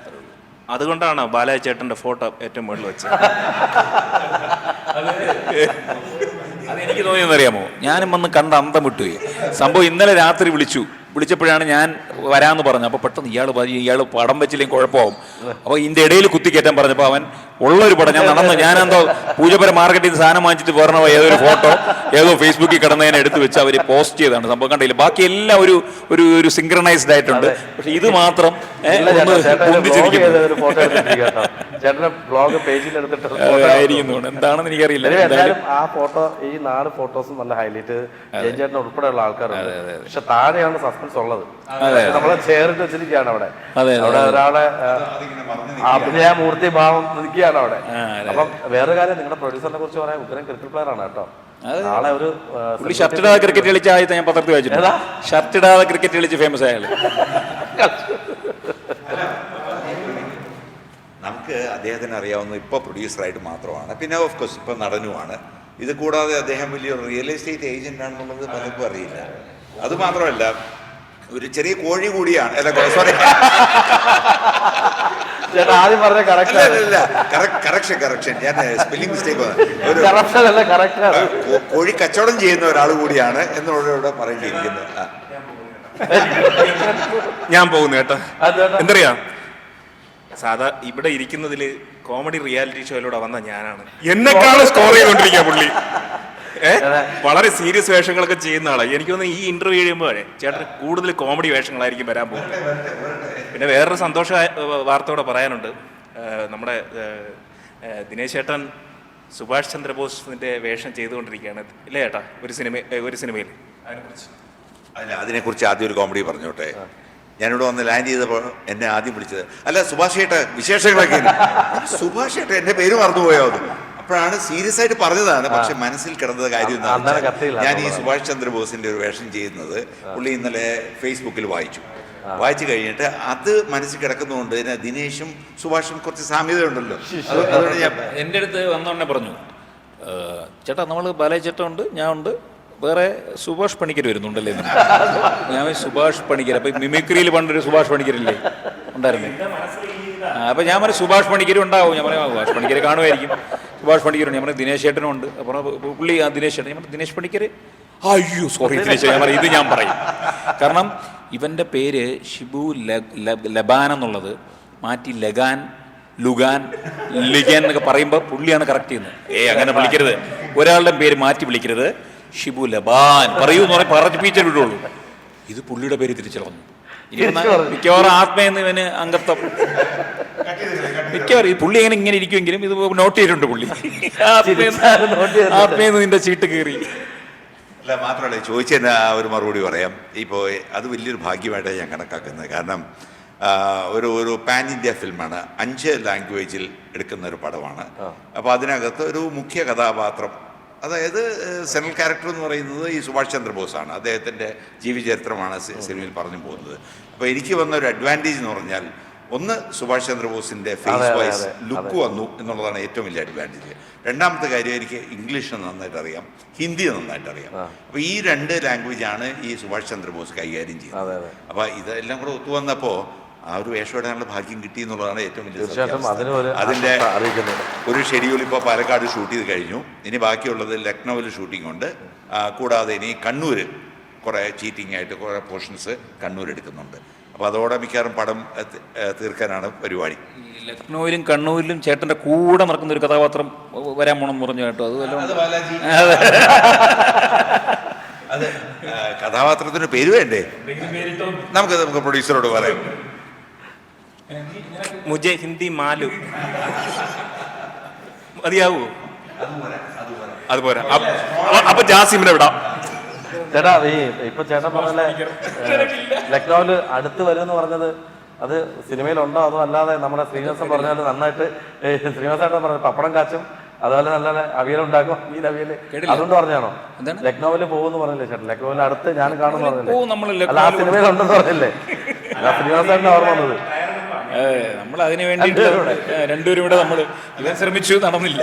അതുകൊണ്ടാണ് ബാലാജി ചേട്ടൻ്റെ ഫോട്ടോ ഏറ്റവും മുകളിൽ വെച്ചത്. അതെനിക്ക് തോന്നിയെന്നറിയാമോ, ഞാനും വന്ന് കണ്ട അന്തം വിട്ടുപോയി. സംഭവം ഇന്നലെ രാത്രി വിളിച്ചപ്പോഴാണ് ഞാൻ വരാമെന്ന് പറഞ്ഞു. അപ്പോൾ പെട്ടെന്ന് ഇയാൾ പടം വെച്ചില്ലെങ്കിൽ കുഴപ്പമാവും, അപ്പോൾ ഇതിൻ്റെ ഇടയിൽ കുത്തിക്കയറ്റാൻ പറഞ്ഞപ്പോൾ അവൻ ഉള്ളൊരു പടം ഞാനെന്തോ പൂജപ്പുര മാർക്കറ്റിൽ നിന്ന് സാധനം വാങ്ങിച്ചിട്ട് പറഞ്ഞ ഏതൊരു ഫോട്ടോ ഏതോ ഫേസ്ബുക്കിൽ കിടന്നതിനെ എടുത്ത് വെച്ച് അവർ പോസ്റ്റ് ചെയ്താണ്. സംഭവം കണ്ടില്ല. ബാക്കി എല്ലാം ഒരു സിങ്ക്രണൈസ്ഡ് ആയിട്ടുണ്ട്. പക്ഷെ ഇത് മാത്രം എന്താണെന്ന് എനിക്കറിയില്ല. ആ ഫോട്ടോ, ഈ 4 ഫോട്ടോസും നല്ല ഹൈലൈറ്റ്, ജയൻ ഉൾപ്പെടെയുള്ള ആൾക്കാരുണ്ട്. പക്ഷെ താഴെയാണ് സസ്പെൻസ് ഉള്ളത്. നമ്മളെ ചേർത്ത് വെച്ചിരിക്കുകയാണ് അവിടെ. അവിടെ ഒരാളെ അഭിനയമൂർത്തി ഭാവം നിൽക്കുകയാണ് അവിടെ. അപ്പം വേറെ കാര്യം, നിങ്ങളുടെ പ്രൊഡ്യൂസറിനെ കുറിച്ച് പറയാൻ ഉഗ്രം ക്രിക്കറ്റ് പ്ലെയർ ആണ് കേട്ടോ. നാളെ ഒരു ഷർട്ടിടാതെ ക്രിക്കറ്റ് കളിച്ച ആദ്യത്തെ ഞാൻ പത്രത്തിൽ വായിച്ചിട്ടുണ്ട്. ഷർട്ടിടാതെ ക്രിക്കറ്റ് കളിച്ച് ഫേമസ് ആയ നമുക്ക് അദ്ദേഹത്തിന് അറിയാവുന്ന ഇപ്പോൾ പ്രൊഡ്യൂസറായിട്ട് മാത്രമാണ്. പിന്നെ ഓഫ് കോഴ്സ് ഇപ്പോൾ നടനുമാണ്. ഇത് കൂടാതെ അദ്ദേഹം വലിയൊരു റിയൽ എസ്റ്റേറ്റ് ഏജന്റ് ആണെന്നുള്ളത് പലർക്കും അറിയില്ല. അതുമാത്രമല്ല ഒരു ചെറിയ കോഴി കൂടിയാണ്. അല്ല സോറി, ആദ്യം പറഞ്ഞ കറക്ഷൻ, ഞാൻ സ്പെല്ലിംഗ് മിസ്റ്റേക്ക് ഒരു കോഴി കച്ചവടം ചെയ്യുന്ന ഒരാൾ കൂടിയാണ് എന്നോട് പറയേണ്ടിയിരിക്കുന്നത്. ഞാൻ പോകുന്നു കേട്ടോ. എന്തറിയാം, സാധാ ഇവിടെ ഇരിക്കുന്നതിൽ കോമഡി റിയാലിറ്റി ഷോയിലൂടെ വന്ന ഞാനാണ്. എന്നെക്കാളും സ്കോർ ചെയ്തുകൊണ്ടിരിക്കുക പുള്ളി. വളരെ സീരിയസ് വേഷങ്ങളൊക്കെ ചെയ്യുന്ന ആളാണ്. എനിക്ക് തോന്നുന്നു ഈ ഇന്റർവ്യൂ കഴിയുമ്പോഴേ ചേട്ടന് കൂടുതൽ കോമഡി വേഷങ്ങളായിരിക്കും വരാൻ പോകുന്നത്. പിന്നെ വേറൊരു സന്തോഷ വാർത്തയോടെ പറയാനുണ്ട്. നമ്മുടെ ദിനേശ് ചേട്ടൻ സുഭാഷ് ചന്ദ്രബോസിന്റെ വേഷം ചെയ്തുകൊണ്ടിരിക്കുകയാണ്, ഇല്ലേ ചേട്ടാ? ഒരു സിനിമയിൽ അതിനെക്കുറിച്ച് ആദ്യം ഒരു കോമഡി പറഞ്ഞോട്ടെ. ഞാനിവിടെ വന്ന് ലാൻഡ് ചെയ്തപ്പോൾ എന്നെ ആദ്യം വിളിച്ചത്, അല്ല സുഭാഷ് ചേട്ടാ വിശേഷങ്ങളൊക്കെ. സുഭാഷ് ചേട്ടാ എൻ്റെ പേര് മറന്നുപോയോ? അപ്പോഴാണ് സീരിയസ് ആയിട്ട് പറഞ്ഞതാണ്. പക്ഷെ മനസ്സിൽ കിടന്നത് കാര്യം ഞാൻ ഈ സുഭാഷ് ചന്ദ്രബോസിന്റെ ഒരു വേഷം ചെയ്യുന്നത് പുള്ളി ഇന്നലെ ഫേസ്ബുക്കിൽ വായിച്ചു കഴിഞ്ഞിട്ട് അത് മനസ്സിൽ കിടക്കുന്നതുകൊണ്ട് തന്നെ ദിനേശും സുഭാഷും കുറച്ച് സാമ്യതയുണ്ടല്ലോ. അതുകൊണ്ട് ഞാൻ എൻ്റെ അടുത്ത് വന്നോണ്ടേ പറഞ്ഞു, ചേട്ടാ നമ്മൾ ബാലാജി ചേട്ടൻ ഉണ്ട്, ഞാൻ ഉണ്ട്, വേറെ സുഭാഷ് പണിക്കർ വരുന്നുണ്ടല്ലേ. ഞാൻ സുഭാഷ് പണിക്കർ, അപ്പം മിമിക്രിയിൽ പണ്ടൊരു സുഭാഷ് പണിക്കരില്ലേ ഉണ്ടായിരുന്നു. അപ്പം ഞാൻ പറഞ്ഞു സുഭാഷ് പണിക്കരും ഉണ്ടാവും. ഞാൻ പറയാം സുഭാഷ് പണിക്കർ കാണുമായിരിക്കും, സുഭാഷ് പണിക്കരുണ്ട്. ഞാൻ പറഞ്ഞു ദിനേശ് ചേട്ടനും ഉണ്ട്. അപ്പോൾ പുള്ളി ദിനേശ് ചേട്ടൻ. ഞാൻ പറഞ്ഞു ദിനേശ് പണിക്കർ, അയ്യോ സോറി ദിനേശ്. ഞാൻ പറയും ഇത് ഞാൻ പറയും, കാരണം ഇവൻ്റെ പേര് ഷിബു ലബാൻ എന്നുള്ളത് മാറ്റി ലഗാൻ, ലുഗാൻ, ലിഗാൻ എന്നൊക്കെ പറയുമ്പോൾ പുള്ളിയാണ് കറക്റ്റ് ചെയ്യുന്നത്. അങ്ങനെ വിളിക്കരുത്, ഒരാളുടെ പേര് മാറ്റി വിളിക്കരുത്, ഷിബു ലബാൻ പറയൂ എന്ന് പറഞ്ഞിപ്പിച്ചേ വിടുള്ളൂ. ഇത് പുള്ളിയുടെ പേര് തിരിച്ചറിഞ്ഞു. ഇനി മിക്കവാറും ആത്മയെന്ന് ഇവന് അംഗത്വം മിക്കവാറും പുള്ളി ഇങ്ങനെ ഇരിക്കുമെങ്കിലും ഇത് നോട്ട് ചെയ്തിട്ടുണ്ട് പുള്ളി. ആത്മയെന്ന് നിന്റെ ചീട്ട് കീറി. അല്ല മാത്രമല്ല ചോദിച്ചതിന് ഒരു മറുപടി പറയാം. ഇപ്പോൾ അത് വലിയൊരു ഭാഗ്യമായിട്ടാണ് ഞാൻ കണക്കാക്കുന്നത്. കാരണം ഒരു പാൻ ഇന്ത്യ ഫിലിമാണ്, 5 ലാംഗ്വേജിൽ എടുക്കുന്ന ഒരു പടമാണ്. അപ്പോൾ അതിനകത്ത് ഒരു മുഖ്യ കഥാപാത്രം അതായത് സെൻട്രൽ ക്യാരക്ടർ എന്ന് പറയുന്നത് ഈ സുഭാഷ് ചന്ദ്രബോസാണ്. അദ്ദേഹത്തിൻ്റെ ജീവചരിത്രമാണ് സിനിമയിൽ പറഞ്ഞു പോകുന്നത്. അപ്പോൾ എനിക്ക് വന്ന ഒരു അഡ്വാൻറ്റേജ് എന്ന് പറഞ്ഞാൽ ഒന്ന് സുഭാഷ് ചന്ദ്രബോസിൻ്റെ ഫേസ് വൈസ് ലുക്ക് വന്നു എന്നുള്ളതാണ് ഏറ്റവും വലിയ അഡ്വാൻറ്റേജ്. രണ്ടാമത്തെ കാര്യം എനിക്ക് ഇംഗ്ലീഷ് നന്നായിട്ട് അറിയാം, ഹിന്ദി നന്നായിട്ട് അറിയാം. അപ്പോൾ ഈ 2 ലാംഗ്വേജാണ് ഈ സുഭാഷ് ചന്ദ്രബോസ് കൈകാര്യം ചെയ്യുന്നത്. അപ്പോൾ ഇതെല്ലാം കൂടെ ഒത്തുവന്നപ്പോൾ ആ ഒരു വേഷമിടാനുള്ള ഭാഗ്യം കിട്ടി എന്നുള്ളതാണ് ഏറ്റവും വലിയ. അതിൻ്റെ ഒരു ഷെഡ്യൂൾ ഇപ്പോൾ പാലക്കാട് ഷൂട്ട് ചെയ്ത് കഴിഞ്ഞു. ഇനി ബാക്കിയുള്ളത് ലക്നൗവിൽ ഷൂട്ടിംഗ് ഉണ്ട്. കൂടാതെ ഇനി കണ്ണൂർ കുറേ ചീറ്റിംഗ് ആയിട്ട് കുറേ പോർഷൻസ് കണ്ണൂർ എടുക്കുന്നുണ്ട്. അപ്പോൾ അതോടെ മിക്കവാറും പടം തീർക്കാനാണ് പരിപാടി. ലക്നൌവിലും കണ്ണൂരിലും ചേട്ടൻ്റെ കൂടെ നടക്കുന്ന ഒരു കഥാപാത്രം വരാൻ പോണെന്ന് പറഞ്ഞു കേട്ടോ. അത് കഥാപാത്രത്തിന് പേര് വേണ്ടേ? നമുക്ക് പ്രൊഡ്യൂസറോട് പറയാം. മുജെ ഹിന്ദി മാലു മതിയാവൂ? അതുപോലെ അപ്പൊ ജാസിമിനെ വിടാം. ചേട്ടാ ഇപ്പൊ ചേട്ടൻ പറഞ്ഞല്ലേ ലക്നൌവിൽ അടുത്ത് വരുമെന്ന് പറഞ്ഞത്, അത് സിനിമയിലുണ്ടോ അതോ അല്ലാതെ നമ്മുടെ ശ്രീനിവാസൻ പറഞ്ഞാൽ നന്നായിട്ട് ശ്രീനിവാസേട്ടൻ പറഞ്ഞു പപ്പടം കാച്ചും അതുപോലെ നല്ല അവിയലുണ്ടാക്കും, അവിയൽ അതുകൊണ്ട് പറഞ്ഞാണോ ലക്നൌവിൽ പോകുമെന്ന് പറഞ്ഞില്ലേ ചേട്ടൻ? ലക്നൌവിൽ അടുത്ത് ഞാൻ കാണുന്നു പറഞ്ഞില്ലേ? അല്ല ആ സിനിമയിലുണ്ടെന്ന് പറഞ്ഞില്ലേ? ശ്രീനിവാസേട്ടൻ്റെ ഓർമ്മ വന്നത്. നമ്മൾ അതിനു വേണ്ടി രണ്ടുപേരും ഇവിടെ നമ്മൾ ഇവൻ ശ്രമിച്ചു, നടന്നില്ല.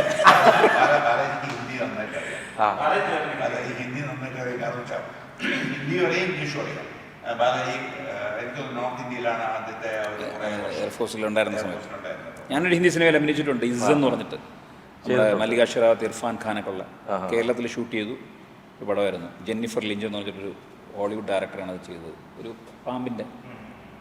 എയർഫോഴ്സിലുണ്ടായിരുന്ന സമയത്ത് ഞാനൊരു ഹിന്ദി സിനിമയിൽ അഭിനയിച്ചിട്ടുണ്ട്, ഇസ് എന്ന് പറഞ്ഞിട്ട്. മല്ലിക ഷെറാവത്ത്, ഇർഫാൻ ഖാനൊക്കെ ഉള്ള കേരളത്തിൽ ഷൂട്ട് ചെയ്തു ഒരു പടമായിരുന്നു. ജെന്നിഫർ ലിഞ്ച് എന്ന് പറഞ്ഞിട്ടൊരു ഹോളിവുഡ് ഡയറക്ടറാണ് അത് ചെയ്തത്. ഒരു പാമ്പിൻ്റെ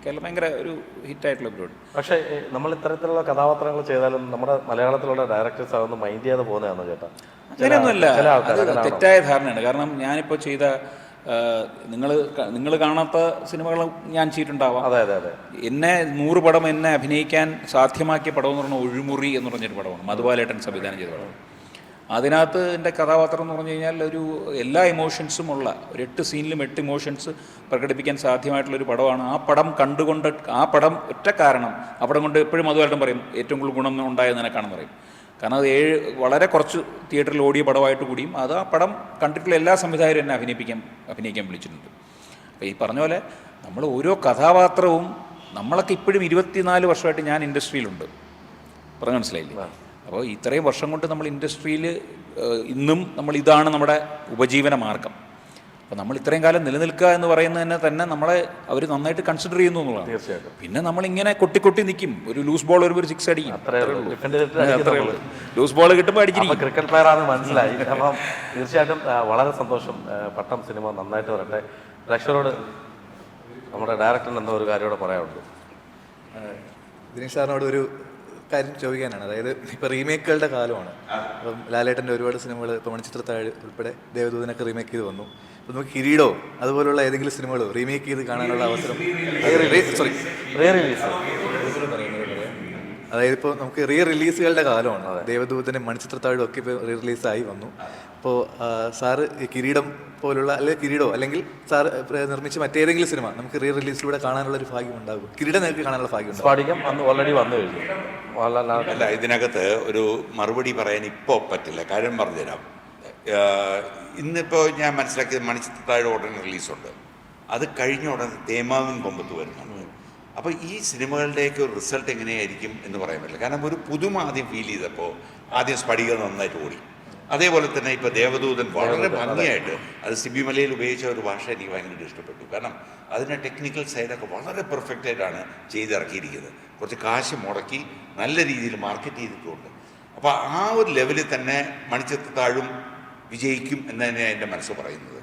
കേരളം ഭയങ്കര ഒരു ഹിറ്റായിട്ടുള്ള പരിപാടി. പക്ഷേ നമ്മൾ ഇത്തരത്തിലുള്ള കഥാപാത്രങ്ങൾ ചെയ്താലും നമ്മുടെ മലയാളത്തിലുള്ള ഡയറക്ടേഴ്സ് അതൊന്നും മൈൻഡ് ചെയ്യാതെ പോകുന്നതാണോ ചേട്ടാ? അങ്ങനെയൊന്നുമല്ല, അത് തെറ്റായ ധാരണയാണ്. കാരണം ഞാനിപ്പോൾ ചെയ്ത നിങ്ങൾ കാണാത്ത സിനിമകൾ ഞാൻ ചെയ്തിട്ടുണ്ടാവാം. അതെ അതെ അതെ. എന്നെ 100 പടം എന്നെ അഭിനയിക്കാൻ സാധ്യമാക്കിയ പടം എന്ന് പറഞ്ഞാൽ ഒഴിമുറി എന്ന് പറഞ്ഞൊരു പടമാണ്, മധുബാലേട്ടൻ സംവിധാനം ചെയ്ത പടം. അതിനകത്ത് എൻ്റെ കഥാപാത്രം എന്ന് പറഞ്ഞു കഴിഞ്ഞാൽ ഒരു എല്ലാ ഇമോഷൻസും ഉള്ള ഒരു 8 സീനിലും 8 ഇമോഷൻസ് പ്രകടിപ്പിക്കാൻ സാധ്യമായിട്ടുള്ളൊരു പടമാണ്. ആ പടം കണ്ടുകൊണ്ട് ആ പടം ഒറ്റ കാരണം ആ പടം കൊണ്ട് എപ്പോഴും മധുബാലേട്ടൻ പറയും ഏറ്റവും കൂടുതൽ ഗുണം ഉണ്ടായത് നിനക്കാണെന്ന് പറയും. കാരണം അത് വളരെ കുറച്ച് തിയേറ്ററിൽ ഓടിയ പടമായിട്ട് കൂടിയും അത് ആ പടം കണ്ടിട്ടുള്ള എല്ലാ സംവിധായകരും എന്നെ അഭിനയിക്കാൻ വിളിച്ചിട്ടുണ്ട്. അപ്പോൾ ഈ പറഞ്ഞ പോലെ നമ്മൾ ഓരോ കഥാപാത്രവും നമ്മളൊക്കെ ഇപ്പോഴും 24 വർഷമായിട്ട് ഞാൻ ഇൻഡസ്ട്രിയിലുണ്ട്, പറഞ്ഞ് മനസ്സിലായില്ലേ? അപ്പോൾ ഇത്രയും വർഷം കൊണ്ട് നമ്മൾ ഇൻഡസ്ട്രിയിൽ ഇന്നും ഇതാണ് നമ്മുടെ ഉപജീവന മാർഗം. അപ്പോൾ നമ്മൾ ഇത്രയും കാലം നിലനിൽക്കുക എന്ന് പറയുന്നതിനെ തന്നെ നമ്മളെ അവർ നന്നായിട്ട് കൺസിഡർ ചെയ്യുന്നു എന്നുള്ളതാണ്. തീർച്ചയായിട്ടും. പിന്നെ നമ്മളിങ്ങനെ കൊട്ടി നിൽക്കും, ഒരു ലൂസ് ബോൾ ഒരു 6 അടിക്കും, ലൂസ് ബോൾ കിട്ടുമ്പോൾ അടിച്ചിരിക്കും. ക്രിക്കറ്റ് പ്ലെയർ ആണെന്ന് മനസ്സിലായി. അപ്പം തീർച്ചയായിട്ടും വളരെ സന്തോഷം. പട്ടം സിനിമ നന്നായിട്ട് വരട്ടെ. പ്രേക്ഷകരോട് നമ്മുടെ ഡയറക്ടറിന് എന്തോ ഒരു കാര്യം കൂടെ പറയാനുണ്ട്. ദിനേശ് സാറിനോട് ഒരു കാര്യം ചോദിക്കാനാണ്. അതായത് ഇപ്പോൾ റീമേക്കുകളുടെ കാലമാണ്. അപ്പം ലാലേട്ടൻ്റെ ഒരുപാട് സിനിമകൾ ഇപ്പോൾ മണിച്ചിത്രത്താഴ് ഉൾപ്പെടെ ദേവദൂതനൊക്കെ റീമേക്ക് ചെയ്ത് വന്നു. അപ്പോൾ നമുക്ക് കിരീടോ അതുപോലുള്ള ഏതെങ്കിലും സിനിമകളോ റീമേക്ക് ചെയ്ത് കാണാനുള്ള അവസരം, അതായത് ഇപ്പോൾ നമുക്ക് റിലീസുകളുടെ കാലമാണ്. ദേവദൂതനും മണിച്ചിത്രത്താഴും ഒക്കെ ഇപ്പോൾ റിലീസായി വന്നു. അപ്പോൾ സാറ് കിരീടം പോലുള്ള അല്ലെങ്കിൽ കിരീടോ അല്ലെങ്കിൽ സാർ നിർമ്മിച്ച മറ്റേതെങ്കിലും സിനിമ നമുക്ക് റിലീസിലൂടെ കാണാനുള്ള ഒരു ഭാഗ്യം ഉണ്ടാകും? കിരീടം നിങ്ങൾക്ക് കാണാനുള്ള ഭാഗ്യം സ്ഫടികം ഓൾറെഡി വന്നു കഴിഞ്ഞു. അല്ല, ഇതിനകത്ത് ഒരു മറുപടി പറയാൻ ഇപ്പോൾ പറ്റില്ല. കാര്യം പറഞ്ഞുതരാം. ഇന്നിപ്പോൾ ഞാൻ മനസ്സിലാക്കിയത് മണിച്ചിത്രത്താഴ് ഉടനെ റിലീസുണ്ട്. അത് കഴിഞ്ഞ ഉടനെ തേമാവിൻ കൊമ്പത്ത് വരുന്നുണ്ട്. അപ്പോൾ ഈ സിനിമകളുടെയൊക്കെ ഒരു റിസൾട്ട് എങ്ങനെയായിരിക്കും എന്ന് പറയാൻ പറ്റില്ല. കാരണം ഒരു പുതുമ ആദ്യം ഫീൽ ചെയ്തപ്പോൾ ആദ്യം സ്ഫടികം നന്നായിട്ട് ഓടി. അതേപോലെ തന്നെ ഇപ്പോൾ ദേവദൂതൻ വളരെ ഭംഗിയായിട്ട് അത് സിബി മലയിൽ ഉപയോഗിച്ച ഒരു ഭാഷ എനിക്ക് ഭയങ്കര ഇഷ്ടപ്പെട്ടു. കാരണം അതിൻ്റെ ടെക്നിക്കൽ സൈഡൊക്കെ വളരെ പെർഫെക്റ്റായിട്ടാണ് ചെയ്തിറക്കിയിരിക്കുന്നത്. കുറച്ച് കാശ് മുടക്കി നല്ല രീതിയിൽ മാർക്കറ്റ് ചെയ്തിട്ടുമുണ്ട്. അപ്പോൾ ആ ഒരു ലെവലിൽ തന്നെ മണിച്ചിത്രത്താഴും വിജയിക്കും എന്ന് തന്നെയാണ് എൻ്റെ മനസ്സ് പറയുന്നത്.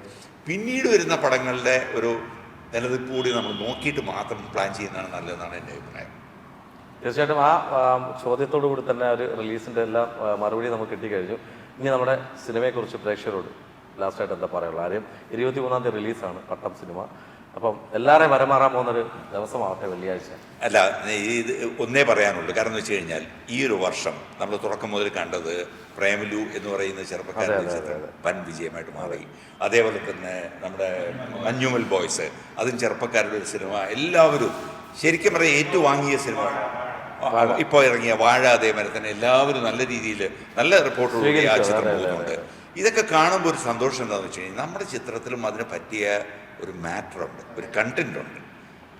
പിന്നീട് വരുന്ന പടങ്ങളുടെ ഒരു നിലനിൽപ്പ് കൂടി നമ്മൾ നോക്കിയിട്ട് മാത്രം പ്ലാൻ ചെയ്യുന്നതാണ് നല്ലതെന്നാണ് എൻ്റെ അഭിപ്രായം. തീർച്ചയായിട്ടും ആ ചോദ്യത്തോടു കൂടി തന്നെ ഒരു റിലീസിൻ്റെ എല്ലാം മറുപടി നമുക്ക് കിട്ടിക്കഴിഞ്ഞു. ഇനി നമ്മുടെ സിനിമയെക്കുറിച്ച് പ്രേക്ഷകരോട് ലാസ്റ്റായിട്ട് എന്താ പറയുള്ളൂ? ആരെയും 23-ാം തീയതി റിലീസാണ് പട്ടം സിനിമ. അപ്പം എല്ലാവരെയും വരമാറാൻ പോകുന്നൊരു ദിവസമാവട്ടെ വെള്ളിയാഴ്ച. അല്ല, ഇത് ഒന്നേ പറയാനുള്ളൂ. കാരണം എന്ന് വെച്ച് കഴിഞ്ഞാൽ ഈ ഒരു വർഷം നമ്മൾ തുടക്കം മുതൽ കണ്ടത് പ്രേമലു എന്ന് പറയുന്ന ചെറുപ്പക്കാരുടെ ചിത്രം വൻ വിജയമായിട്ട് മാറി. അതേപോലെ തന്നെ നമ്മുടെ മഞ്ഞുമൽ ബോയ്സ്, അതും ചെറുപ്പക്കാരുടെ ഒരു സിനിമ. എല്ലാവരും ശരിക്കും പറയാം ഏറ്റുവാങ്ങിയ സിനിമ. ഇപ്പോൾ ഇറങ്ങിയ വാഴ, അതേപോലെ തന്നെ എല്ലാവരും നല്ല രീതിയിൽ നല്ല റിപ്പോർട്ടോടുകൂടി ആ ചിത്രം പോകുന്നുണ്ട്. ഇതൊക്കെ കാണുമ്പോൾ ഒരു സന്തോഷം എന്താണെന്ന് വെച്ച് കഴിഞ്ഞാൽ നമ്മുടെ ചിത്രത്തിലും അതിന് പറ്റിയ ഒരു മാറ്ററുണ്ട്, ഒരു കണ്ടന്റ് ഉണ്ട്.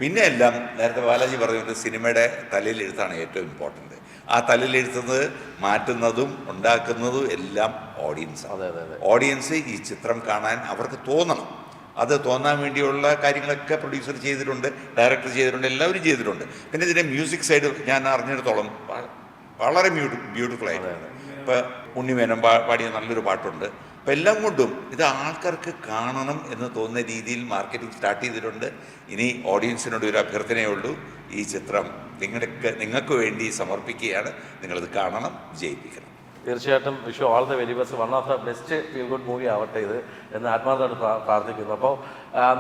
പിന്നെ എല്ലാം നേരത്തെ ബാലാജി പറഞ്ഞുകൊണ്ട് സിനിമയുടെ തലയിലെഴുത്താണ് ഏറ്റവും ഇമ്പോർട്ടൻ്റ്. ആ തലയിലെഴുത്തുന്നത് മാറ്റുന്നതും ഉണ്ടാക്കുന്നതും എല്ലാം ഓഡിയൻസാണ്. ഓഡിയൻസ് ഈ ചിത്രം കാണാൻ അവർക്ക് തോന്നണം. അത് തോന്നാൻ വേണ്ടിയുള്ള കാര്യങ്ങളൊക്കെ പ്രൊഡ്യൂസർ ചെയ്തിട്ടുണ്ട്, ഡയറക്ടർ ചെയ്തിട്ടുണ്ട്, എല്ലാവരും ചെയ്തിട്ടുണ്ട്. പിന്നെ ഇതിൻ്റെ മ്യൂസിക് സൈഡ് ഞാൻ അറിഞ്ഞിടത്തോളം വളരെ ബ്യൂട്ടിഫുൾ ആയിട്ടുണ്ട്. ഇപ്പോൾ ഉണ്ണിമേനൻ പാടിയ നല്ലൊരു പാട്ടുണ്ട്. അപ്പം എല്ലാം കൊണ്ടും ഇത് ആൾക്കാർക്ക് കാണണം എന്ന് തോന്നുന്ന രീതിയിൽ മാർക്കറ്റിംഗ് സ്റ്റാർട്ട് ചെയ്തിട്ടുണ്ട്. ഇനി ഓഡിയൻസിനോട് ഒരു അഭ്യർത്ഥനയേ ഉള്ളൂ, ഈ ചിത്രം നിങ്ങൾക്ക് വേണ്ടി സമർപ്പിക്കുകയാണ്. നിങ്ങളിത് കാണണം, വിജയിപ്പിക്കണം. തീർച്ചയായിട്ടും Vishu all the very best. One of the best feel good movie ആവട്ടെ ഇത് എന്ന് ആത്മാർത്ഥമായിട്ട് പ്രാർത്ഥിക്കുന്നു. അപ്പോൾ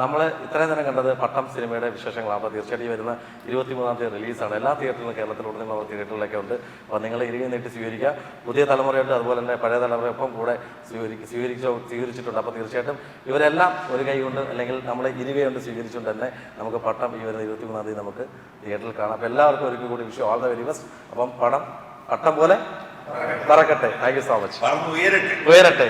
നമ്മൾ ഇത്രയും നേരം കണ്ടത് പട്ടം സിനിമയുടെ വിശേഷങ്ങളാണ്. അപ്പോൾ തീർച്ചയായിട്ടും വരുന്ന 23-ാം തീയതി റിലീസാണ്. എല്ലാ തിയേറ്ററിലും കേരളത്തിലുടനീളം തിയേറ്ററിലൊക്കെ ഉണ്ട്. അപ്പോൾ നിങ്ങൾ ഇരികെ നീട്ടി സ്വീകരിക്കുക. പുതിയ തലമുറയുണ്ട്, അതുപോലെ തന്നെ പഴയ തലമുറയൊപ്പം കൂടെ സ്വീകരിച്ചിട്ടുണ്ട്. അപ്പോൾ തീർച്ചയായിട്ടും ഇവരെല്ലാം ഒരു കൈ കൊണ്ട് അല്ലെങ്കിൽ നമ്മൾ ഇരുകൈ കൊണ്ട് സ്വീകരിച്ചുകൊണ്ട് തന്നെ നമുക്ക് പട്ടം ഈ വരുന്ന 23-ാം തീയതി നമുക്ക് തിയേറ്ററിൽ കാണാം. അപ്പോൾ എല്ലാവർക്കും ഒരിക്കൽ കൂടി Vishu all the very best. അപ്പം പട്ടം പോലെ പറക്കട്ടെ. Thank you so much. ഉയരട്ടെ. ഉയരട്ടെ.